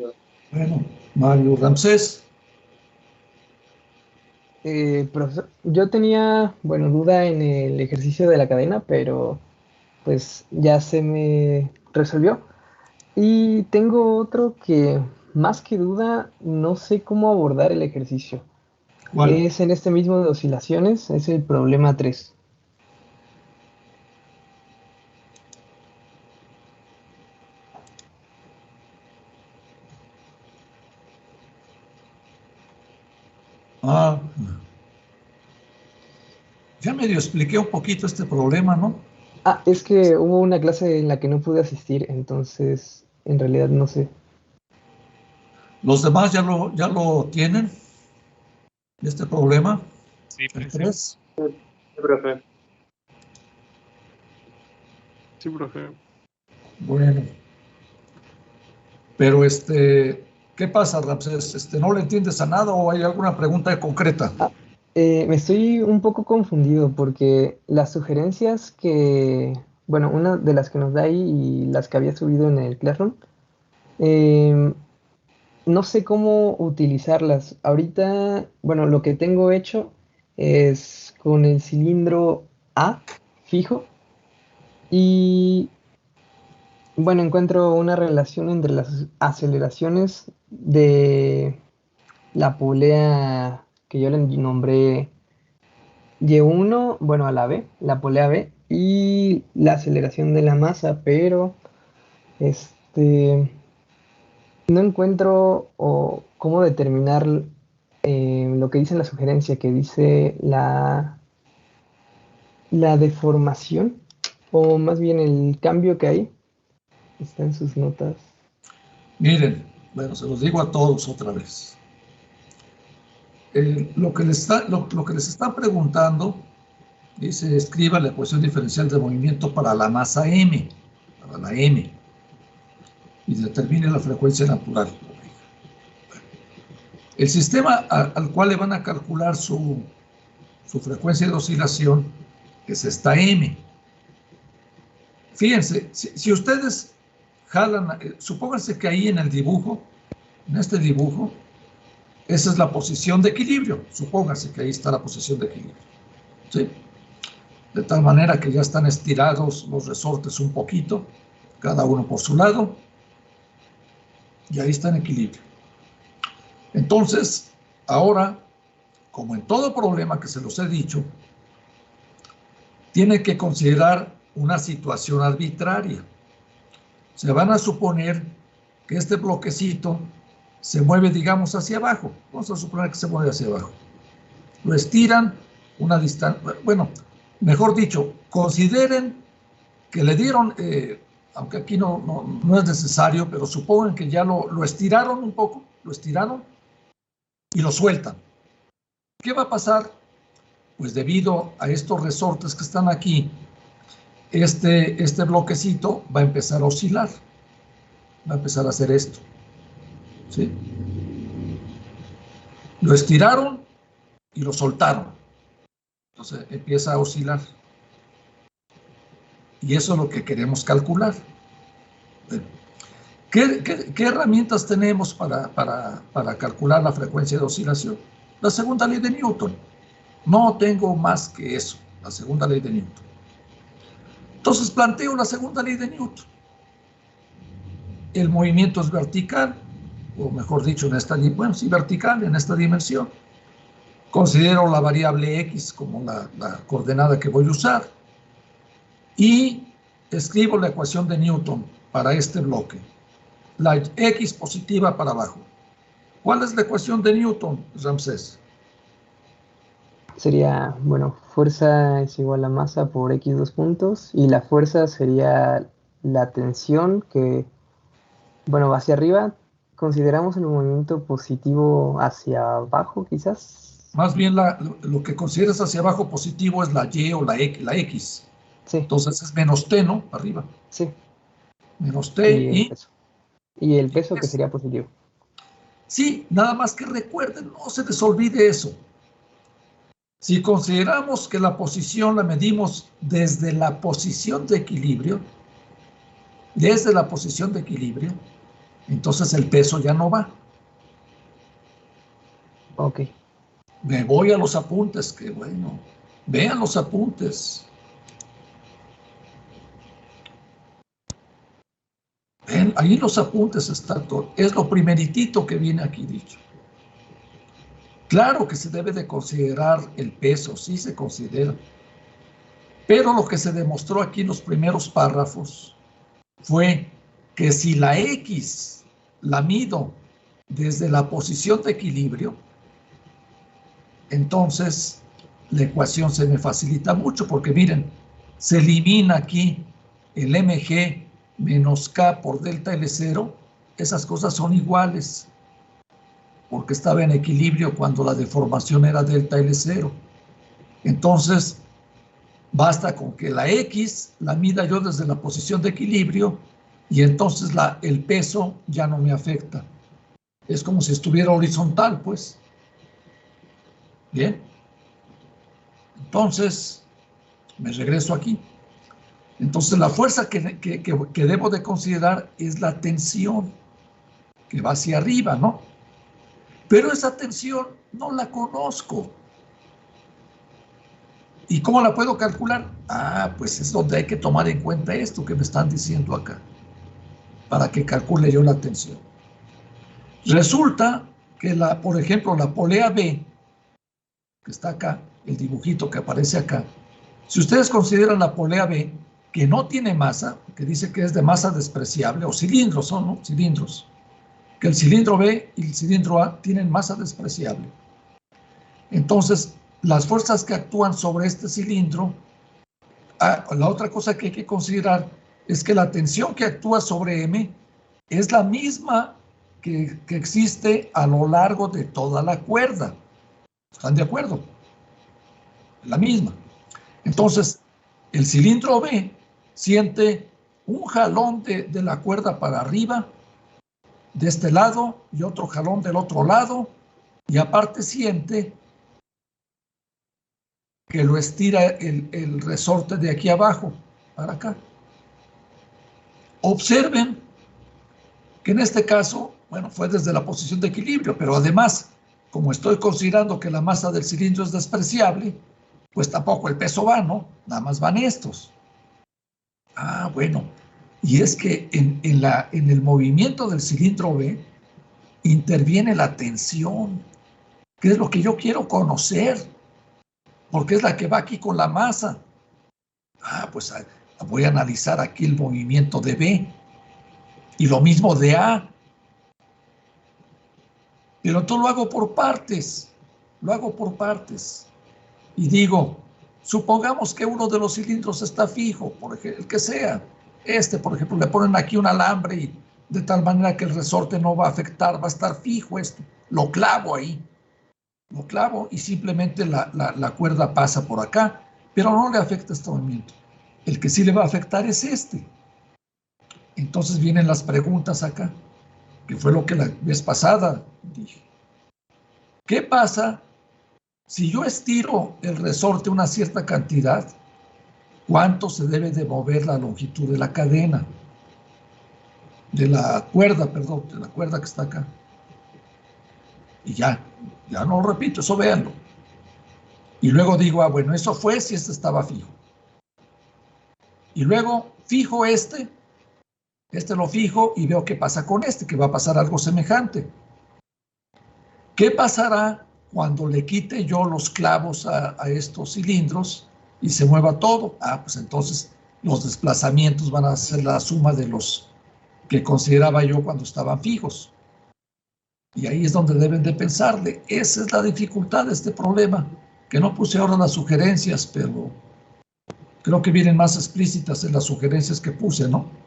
Bueno, Mario Ramsés. Profesor, yo tenía, duda en el ejercicio de la cadena, pero pues ya se me resolvió. Y tengo otro que, más que duda, no sé cómo abordar el ejercicio. ¿Cuál? Es en este mismo de oscilaciones, es el problema 3. Ya medio expliqué un poquito este problema, ¿no? Es que hubo una clase en la que no pude asistir, entonces en realidad no sé. ¿Los demás ya lo tienen? ¿Este problema? Sí, ¿El 3? Sí, profe. Sí, profe. Bueno. Pero ¿qué pasa, Ramsés? ¿No le entiendes a nada o hay alguna pregunta concreta? Me estoy un poco confundido porque las sugerencias una de las que nos da ahí y las que había subido en el Classroom, no sé cómo utilizarlas. Ahorita, lo que tengo hecho es con el cilindro A fijo, Y bueno, encuentro una relación entre las aceleraciones de la polea que yo le nombré Y1, bueno, a la B, la polea B, y la aceleración de la masa, pero no encuentro cómo determinar lo que dice en la sugerencia, que dice la deformación, o más bien el cambio que hay. Está en sus notas. Miren, bueno, se los digo a todos otra vez. Lo que les están preguntando, dice, escriba la ecuación diferencial de movimiento para la masa M, para la M, y determine la frecuencia natural. El sistema al cual le van a calcular su frecuencia de oscilación es esta M. Fíjense, si ustedes jalan, supónganse que ahí en el dibujo, en este dibujo, esa es la posición de equilibrio. Supónganse que ahí está la posición de equilibrio. ¿Sí? De tal manera que ya están estirados los resortes un poquito, cada uno por su lado, y ahí está en equilibrio. Entonces, ahora, como en todo problema que se los he dicho, tiene que considerar una situación arbitraria. Se van a suponer que este bloquecito se mueve, digamos, hacia abajo. Vamos a suponer que se mueve hacia abajo. Lo estiran una distancia, bueno, mejor dicho, consideren que le dieron, aunque aquí no es necesario, pero supongan que ya lo estiraron un poco, lo estiraron y lo sueltan. ¿Qué va a pasar? Pues debido a estos resortes que están aquí, este bloquecito va a empezar a oscilar, va a empezar a hacer esto. ¿Sí? Lo estiraron y lo soltaron. Entonces empieza a oscilar. Y eso es lo que queremos calcular. ¿Qué herramientas tenemos para calcular la frecuencia de oscilación? La segunda ley de Newton. No tengo más que eso, la segunda ley de Newton. Entonces planteo la segunda ley de Newton. El movimiento es vertical, o mejor dicho, vertical en esta dimensión. Considero la variable x como la coordenada que voy a usar y escribo la ecuación de Newton para este bloque. La x positiva para abajo. ¿Cuál es la ecuación de Newton, Ramsés? Sería, bueno, fuerza es igual a masa por x dos puntos, y la fuerza sería la tensión que, bueno, va hacia arriba. ¿Consideramos el movimiento positivo hacia abajo, quizás? Más bien lo que consideras hacia abajo positivo es la y o la x. Sí. Entonces es menos t, ¿no? Arriba. Sí. Menos t y el peso que sería positivo. Sí, nada más que recuerden, no se les olvide eso. Si consideramos que la posición la medimos desde la posición de equilibrio, entonces el peso ya no va. Ok. Me voy a los apuntes, que bueno. Vean los apuntes. Ven, ahí los apuntes está todo. Es lo primeritito que viene aquí dicho. Claro que se debe de considerar el peso, sí se considera. Pero lo que se demostró aquí en los primeros párrafos fue que si la X la mido desde la posición de equilibrio, entonces la ecuación se me facilita mucho, porque miren, se elimina aquí el mg menos k por delta L0, esas cosas son iguales, porque estaba en equilibrio cuando la deformación era delta L0. Entonces, basta con que la X la mida yo desde la posición de equilibrio y entonces el peso ya no me afecta. Es como si estuviera horizontal, pues. Bien. Entonces, me regreso aquí. Entonces, la fuerza que debo de considerar es la tensión que va hacia arriba, ¿no? Pero esa tensión no la conozco. ¿Y cómo la puedo calcular? Ah, pues es donde hay que tomar en cuenta esto que me están diciendo acá, para que calcule yo la tensión. Resulta que, por ejemplo, la polea B, que está acá, el dibujito que aparece acá, si ustedes consideran la polea B, que no tiene masa, que dice que es de masa despreciable, o cilindros son, ¿no? Cilindros, que el cilindro B y el cilindro A tienen masa despreciable. Entonces, las fuerzas que actúan sobre este cilindro, la otra cosa que hay que considerar es que la tensión que actúa sobre M es la misma que existe a lo largo de toda la cuerda. ¿Están de acuerdo? La misma. Entonces, el cilindro B siente un jalón de la cuerda para arriba, de este lado, y otro jalón del otro lado, y aparte siente que lo estira el resorte de aquí abajo para acá. Observen que en este caso, bueno, fue desde la posición de equilibrio, pero además, como estoy considerando que la masa del cilindro es despreciable, pues tampoco el peso va, ¿no? Nada más van estos. Ah, bueno, y es que en el movimiento del cilindro B interviene la tensión, que es lo que yo quiero conocer, porque es la que va aquí con la masa. Ah, pues voy a analizar aquí el movimiento de B y lo mismo de A. Pero entonces lo hago por partes, Y digo, supongamos que uno de los cilindros está fijo, por ejemplo, el que sea. Por ejemplo, le ponen aquí un alambre y de tal manera que el resorte no va a afectar, va a estar fijo esto. Lo clavo ahí, lo clavo y simplemente la cuerda pasa por acá, pero no le afecta este movimiento. El que sí le va a afectar es este. Entonces vienen las preguntas acá, que fue lo que la vez pasada dije. ¿Qué pasa si yo estiro el resorte una cierta cantidad? ¿Cuánto se debe de mover la longitud de la cadena? De la cuerda, perdón, de la cuerda que está acá. Y ya no lo repito, eso véanlo. Y luego digo, bueno, eso fue si este estaba fijo. Y luego fijo este lo fijo y veo qué pasa con que va a pasar algo semejante. ¿Qué pasará cuando le quite yo los clavos a estos cilindros y se mueva todo? Ah, pues entonces los desplazamientos van a ser la suma de los que consideraba yo cuando estaban fijos. Y ahí es donde deben de pensarle. Esa es la dificultad de este problema, que no puse ahora las sugerencias, pero creo que vienen más explícitas en las sugerencias que puse, ¿no?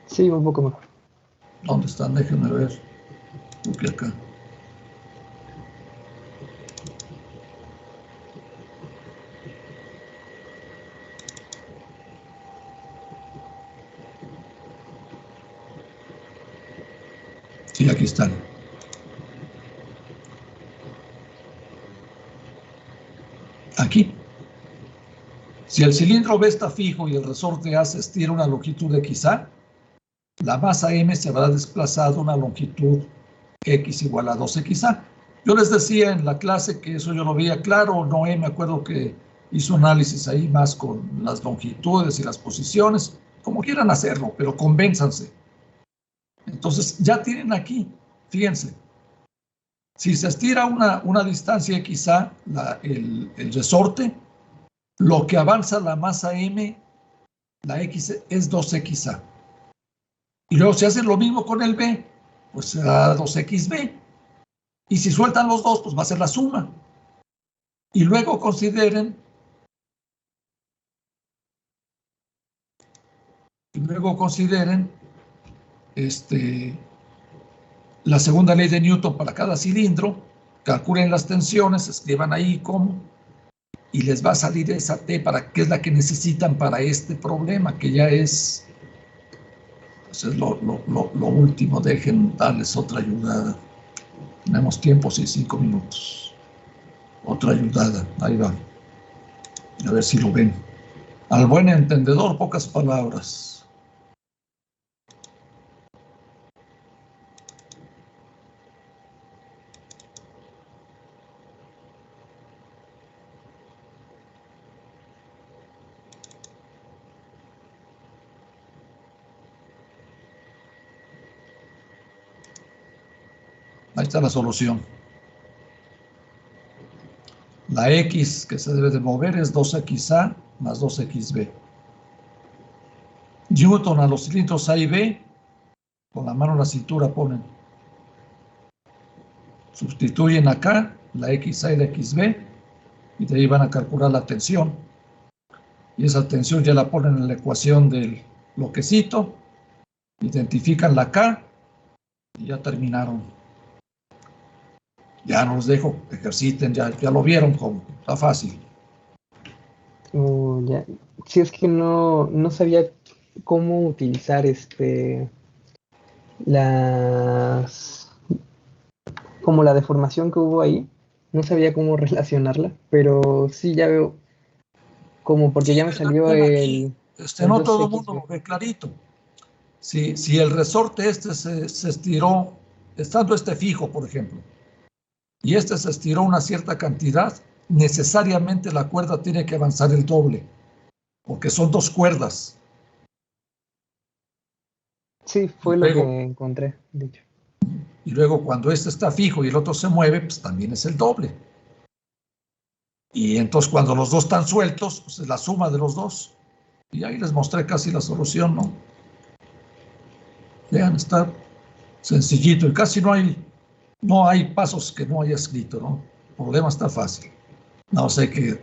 Sí, un poco mejor. ¿Dónde están? Déjenme ver. Porque acá. Sí, aquí están. Aquí. Si el cilindro B está fijo y el resorte A se estira una longitud de XA, la masa M se habrá desplazado una longitud X igual a 2XA. Yo les decía en la clase que eso yo lo veía claro. Noé, me acuerdo que hizo análisis ahí más con las longitudes y las posiciones, como quieran hacerlo, pero convénzanse. Entonces, ya tienen aquí, fíjense, si se estira una distancia XA, el resorte, lo que avanza la masa M, la X es 2XA. Y luego si hacen lo mismo con el B, pues será 2XB. Y si sueltan los dos, pues va a ser la suma. Y luego consideren la segunda ley de Newton para cada cilindro, calculen las tensiones, escriban ahí cómo, y les va a salir esa T para qué es la que necesitan para este problema, que ya es, pues es lo último. Dejen darles otra ayudada. Tenemos tiempo, sí, 5 minutos. Otra ayudada, ahí va. A ver si lo ven. Al buen entendedor, pocas palabras. Ahí está la solución. La X que se debe de mover es 2XA más 2XB. Newton a los cilindros A y B, con la mano en la cintura ponen. Sustituyen acá la XA y la XB, y de ahí van a calcular la tensión. Y esa tensión ya la ponen en la ecuación del bloquecito, identifican la K, y ya terminaron. Ya no los dejo, ejerciten, ya lo vieron cómo, está fácil. Ya. Sí, es que no sabía cómo utilizar como la deformación que hubo ahí, no sabía cómo relacionarla, pero sí ya veo como, porque ya me salió aquí, no todo el 2XB. mundo lo ve clarito. Si el resorte se estiró, estando fijo, por ejemplo, y se estiró una cierta cantidad, necesariamente la cuerda tiene que avanzar el doble, porque son dos cuerdas. Sí, fue lo que encontré, de hecho. Y luego cuando está fijo y el otro se mueve, pues también es el doble. Y entonces cuando los dos están sueltos, pues es la suma de los dos. Y ahí les mostré casi la solución, ¿no? Vean, está sencillito y casi no hay pasos que no haya escrito, ¿no? El problema está fácil. No sé qué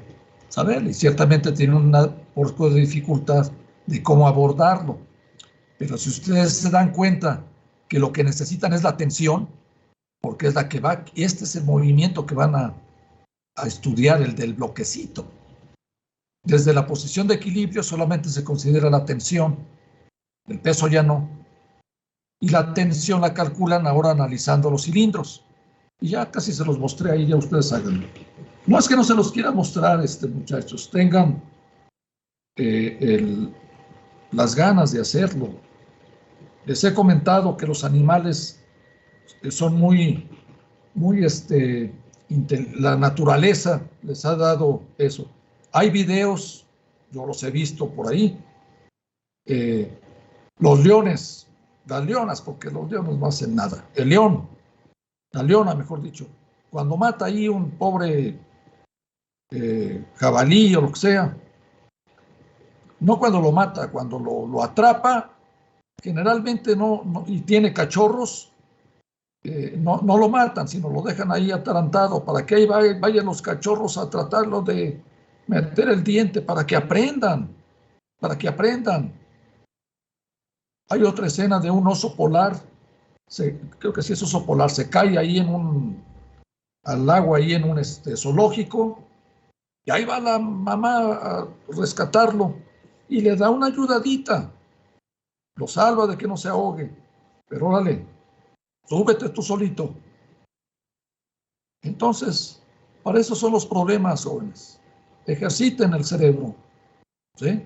saber, y ciertamente tiene una poco de dificultad de cómo abordarlo. Pero si ustedes se dan cuenta que lo que necesitan es la tensión, porque es la que va, y este es el movimiento que van a estudiar, el del bloquecito. Desde la posición de equilibrio solamente se considera la tensión, el peso ya no. Y la tensión la calculan ahora analizando los cilindros. Y ya casi se los mostré ahí, ya ustedes háganlo. No es que no se los quiera mostrar, muchachos, tengan las ganas de hacerlo. Les he comentado que los animales son muy, la naturaleza les ha dado eso. Hay videos, yo los he visto por ahí, los leones, las leonas, porque los leones no hacen nada. El león, la leona, mejor dicho, cuando mata ahí un pobre jabalí o lo que sea, no cuando lo mata, cuando lo atrapa, generalmente y tiene cachorros, no lo matan, sino lo dejan ahí atarantado para que ahí vayan los cachorros a tratarlo de meter el diente para que aprendan. Hay otra escena de un oso polar, creo que sí es oso polar, se cae ahí al agua, ahí en un zoológico, y ahí va la mamá a rescatarlo y le da una ayudadita, lo salva de que no se ahogue, pero órale, súbete tú solito. Entonces, para eso son los problemas, jóvenes. Ejerciten el cerebro, ¿sí?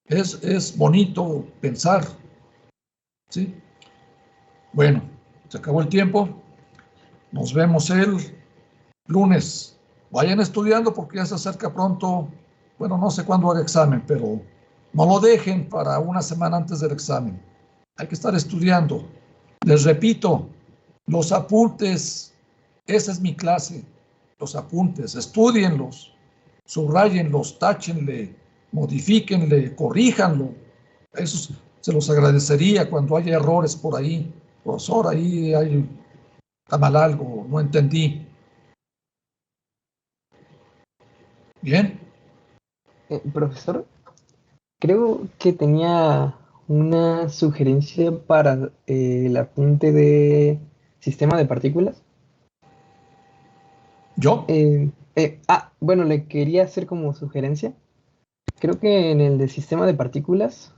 Es bonito pensar, ¿sí? Bueno, se acabó el tiempo. Nos vemos el lunes. Vayan estudiando porque ya se acerca pronto. Bueno, no sé cuándo haga examen, pero no lo dejen para una semana antes del examen. Hay que estar estudiando. Les repito, los apuntes, esa es mi clase. Los apuntes, estúdienlos, subrayenlos, táchenle, modifíquenle, corríjanlo. Eso se los agradecería cuando haya errores por ahí. Profesor, ahí está mal algo, no entendí. Bien. Profesor, creo que tenía una sugerencia para el apunte de sistema de partículas. ¿Yo? Bueno, le quería hacer como sugerencia. Creo que en el de sistema de partículas.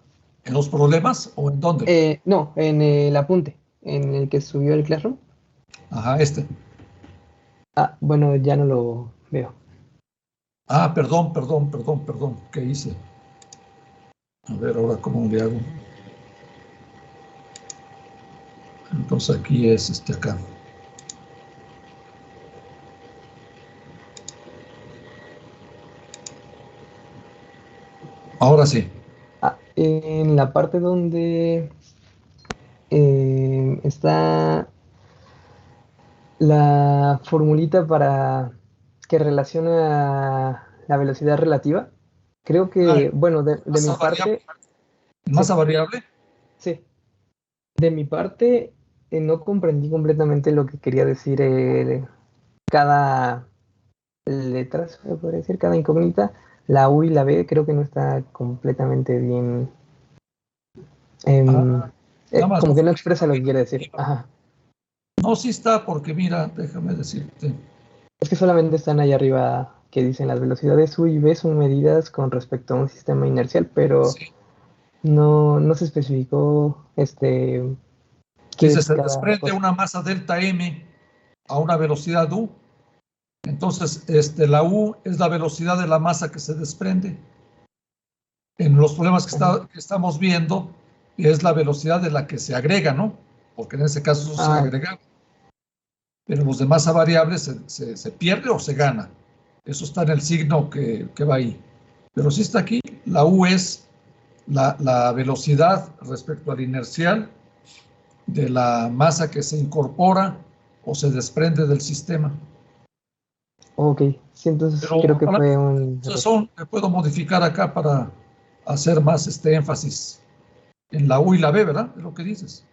¿En los problemas o en dónde? No, en el apunte, en el que subió el Classroom. Ajá, Bueno, ya no lo veo. Perdón. ¿Qué hice? A ver, ahora, ¿cómo le hago? Entonces aquí es acá. Ahora sí. En la parte donde está la formulita para que relaciona la velocidad relativa. Creo que, bueno, de mi ¿Masa variable? parte, ¿Masa variable? sí, de mi parte no comprendí completamente lo que quería decir cada letra, se podría decir, cada incógnita. La U y la B creo que no está completamente bien, Nada más como no que no fue expresa lo que quiere decir. Ajá. No, sí está, porque mira, déjame decirte. Es que solamente están ahí arriba que dicen las velocidades U y V son medidas con respecto a un sistema inercial, pero Sí, no se especificó qué dice, es se cada desprende cosa. una masa delta M a una velocidad U. Entonces, la U es la velocidad de la masa que se desprende. En los problemas que estamos viendo, es la velocidad de la que se agrega, ¿no? Porque en ese caso se Ah, agrega. Pero los de masa variable se pierde o se gana. Eso está en el signo que va ahí. Pero sí está aquí, la U es la velocidad respecto al inercial de la masa que se incorpora o se desprende del sistema. ok, sí, entonces creo Pero que para fue un error. razón que puedo modificar acá para hacer más énfasis en la U y la B, ¿verdad? Es lo que dices.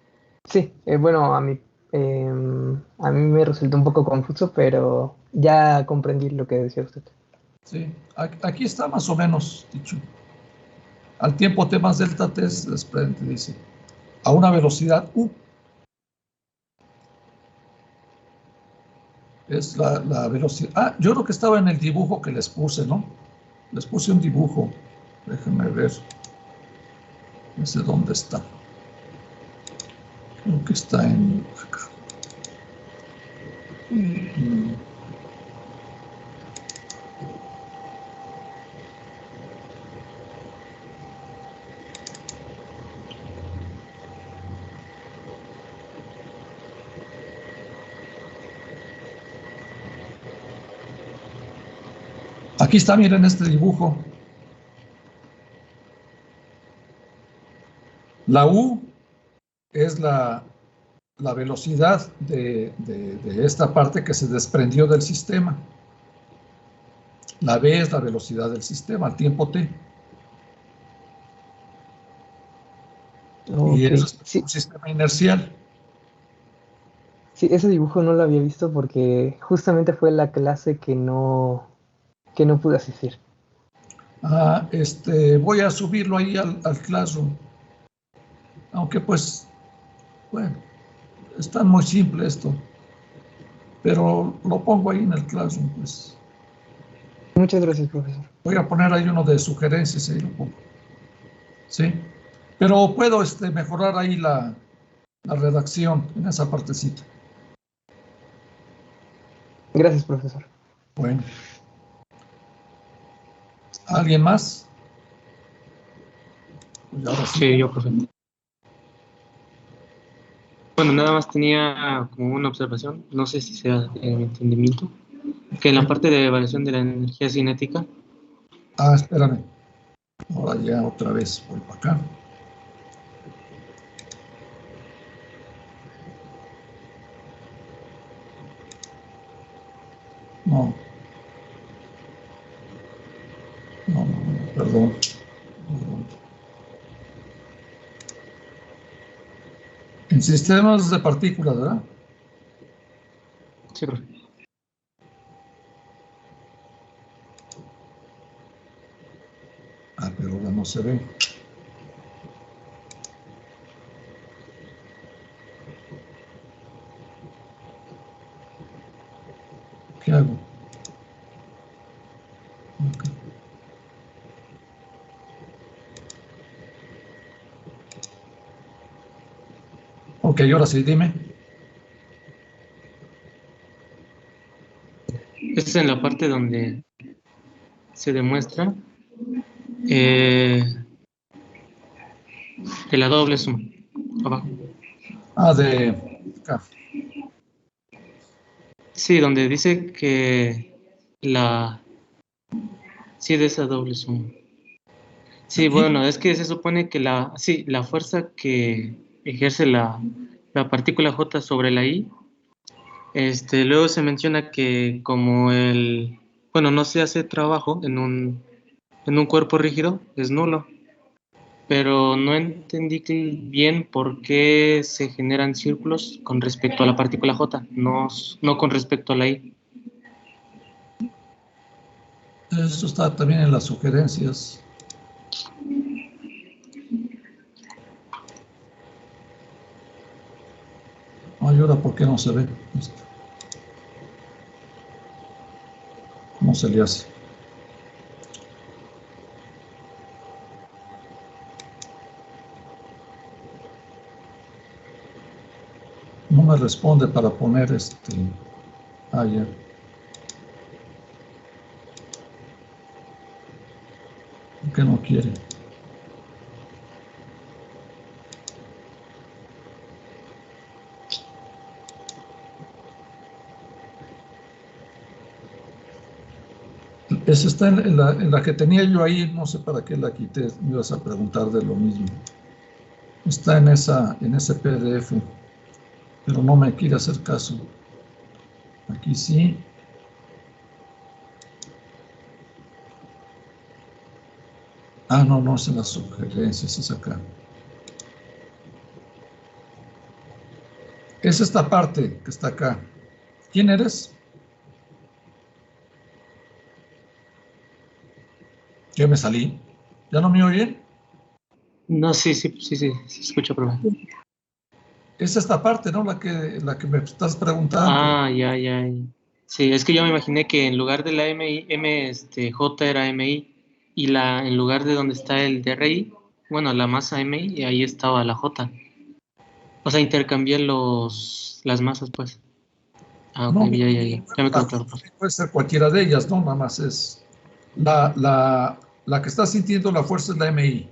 Sí, bueno, a mí me resultó un poco confuso, pero ya comprendí lo que decía usted. Sí, aquí está más o menos dicho. Al tiempo T más delta T se desprende, dice, a una velocidad U. Es la velocidad. Ah, yo creo que estaba en el dibujo que les puse, ¿no? Les puse un dibujo. Déjenme ver. No sé dónde está. Creo que está en acá. Aquí está, miren este dibujo. La U es la velocidad de esta parte que se desprendió del sistema. La V es la velocidad del sistema al tiempo T. Y Ok, eso es sí, un sistema inercial. sí, ese dibujo no lo había visto porque justamente fue la clase que no pude asistir. Ah, voy a subirlo ahí al Classroom. Aunque pues, bueno, está muy simple esto. Pero lo pongo ahí en el Classroom, pues. Muchas gracias, profesor. Voy a poner ahí uno de sugerencias, ahí lo pongo. ¿Sí? Pero puedo mejorar ahí la redacción en esa partecita. Gracias, profesor. Bueno. ¿Alguien más? Pues ahora sí. Sí, yo, profe. Bueno, nada más tenía como una observación, no sé si sea en mi entendimiento, que en la parte de evaluación de la energía cinética. Ah, espérame. Ahora ya otra vez voy para acá. No. No, perdón. En sistemas de partículas, ¿verdad? Sí, profe. Ah, pero ahora no se ve. ¿Qué hago? Okay. Ok, ahora sí, dime. Es en la parte donde se demuestra de la doble suma, abajo. Ah, de acá. Sí, donde dice que sí, de esa doble suma. Sí, ¿Aquí? bueno, es que se supone que la fuerza que ejerce la partícula J sobre la I Luego se menciona que como no se hace trabajo en un cuerpo rígido, es nulo. Pero no entendí bien por qué se generan círculos con respecto a la partícula J, no con respecto a la I. Eso está también en las sugerencias. Ay, ahora, ¿por qué no se ve esto? ¿Cómo se le hace? No me responde para poner ya. ¿Por qué no quiere? Esa está en la que tenía yo ahí, no sé para qué la quité, me ibas a preguntar de lo mismo. Está en ese PDF, pero no me quiere hacer caso. Aquí sí. Ah, no es en las sugerencias, es acá. Es esta parte que está acá. ¿Quién eres? ¿Ya me salí? ¿Ya no me oyen? No, sí, se escucha, profe. Es esta parte, ¿no? La que me estás preguntando. Ah, ya. Sí, es que yo me imaginé que en lugar de la J era MI, y en lugar de donde está el DRI, bueno, la masa MI, y ahí estaba la J. O sea, intercambié las masas, pues. Ah, ok, No, ya me quedó claro, profe. puede ser cualquiera de ellas, ¿no? Nada más es la que está sintiendo la fuerza es la MI.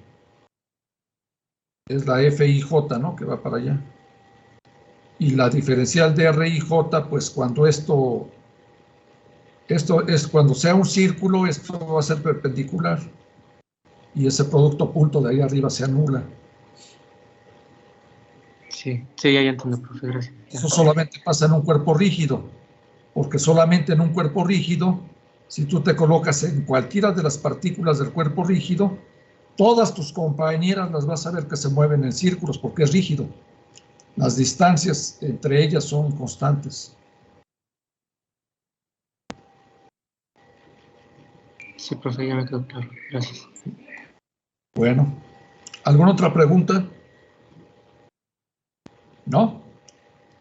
Es la FIJ, ¿no? Que va para allá. Y la diferencial de RIJ, pues cuando esto es cuando sea un círculo, esto va a ser perpendicular. Y ese producto oculto de ahí arriba se anula. Sí, ya entiendo, profe, gracias. Eso solamente pasa en un cuerpo rígido, porque solamente en un cuerpo rígido, si tú te colocas en cualquiera de las partículas del cuerpo rígido, todas tus compañeras las vas a ver que se mueven en círculos porque es rígido. Las distancias entre ellas son constantes. Sí, profe, ya me quedó claro. Gracias. Bueno, ¿alguna otra pregunta? ¿No?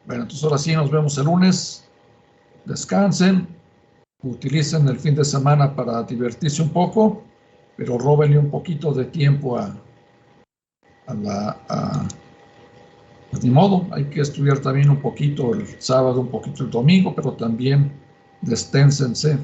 Bueno, entonces ahora sí nos vemos el lunes. Descansen, utilicen el fin de semana para divertirse un poco, pero róbenle un poquito de tiempo pues ni modo, hay que estudiar también un poquito el sábado, un poquito el domingo, pero también desténsense.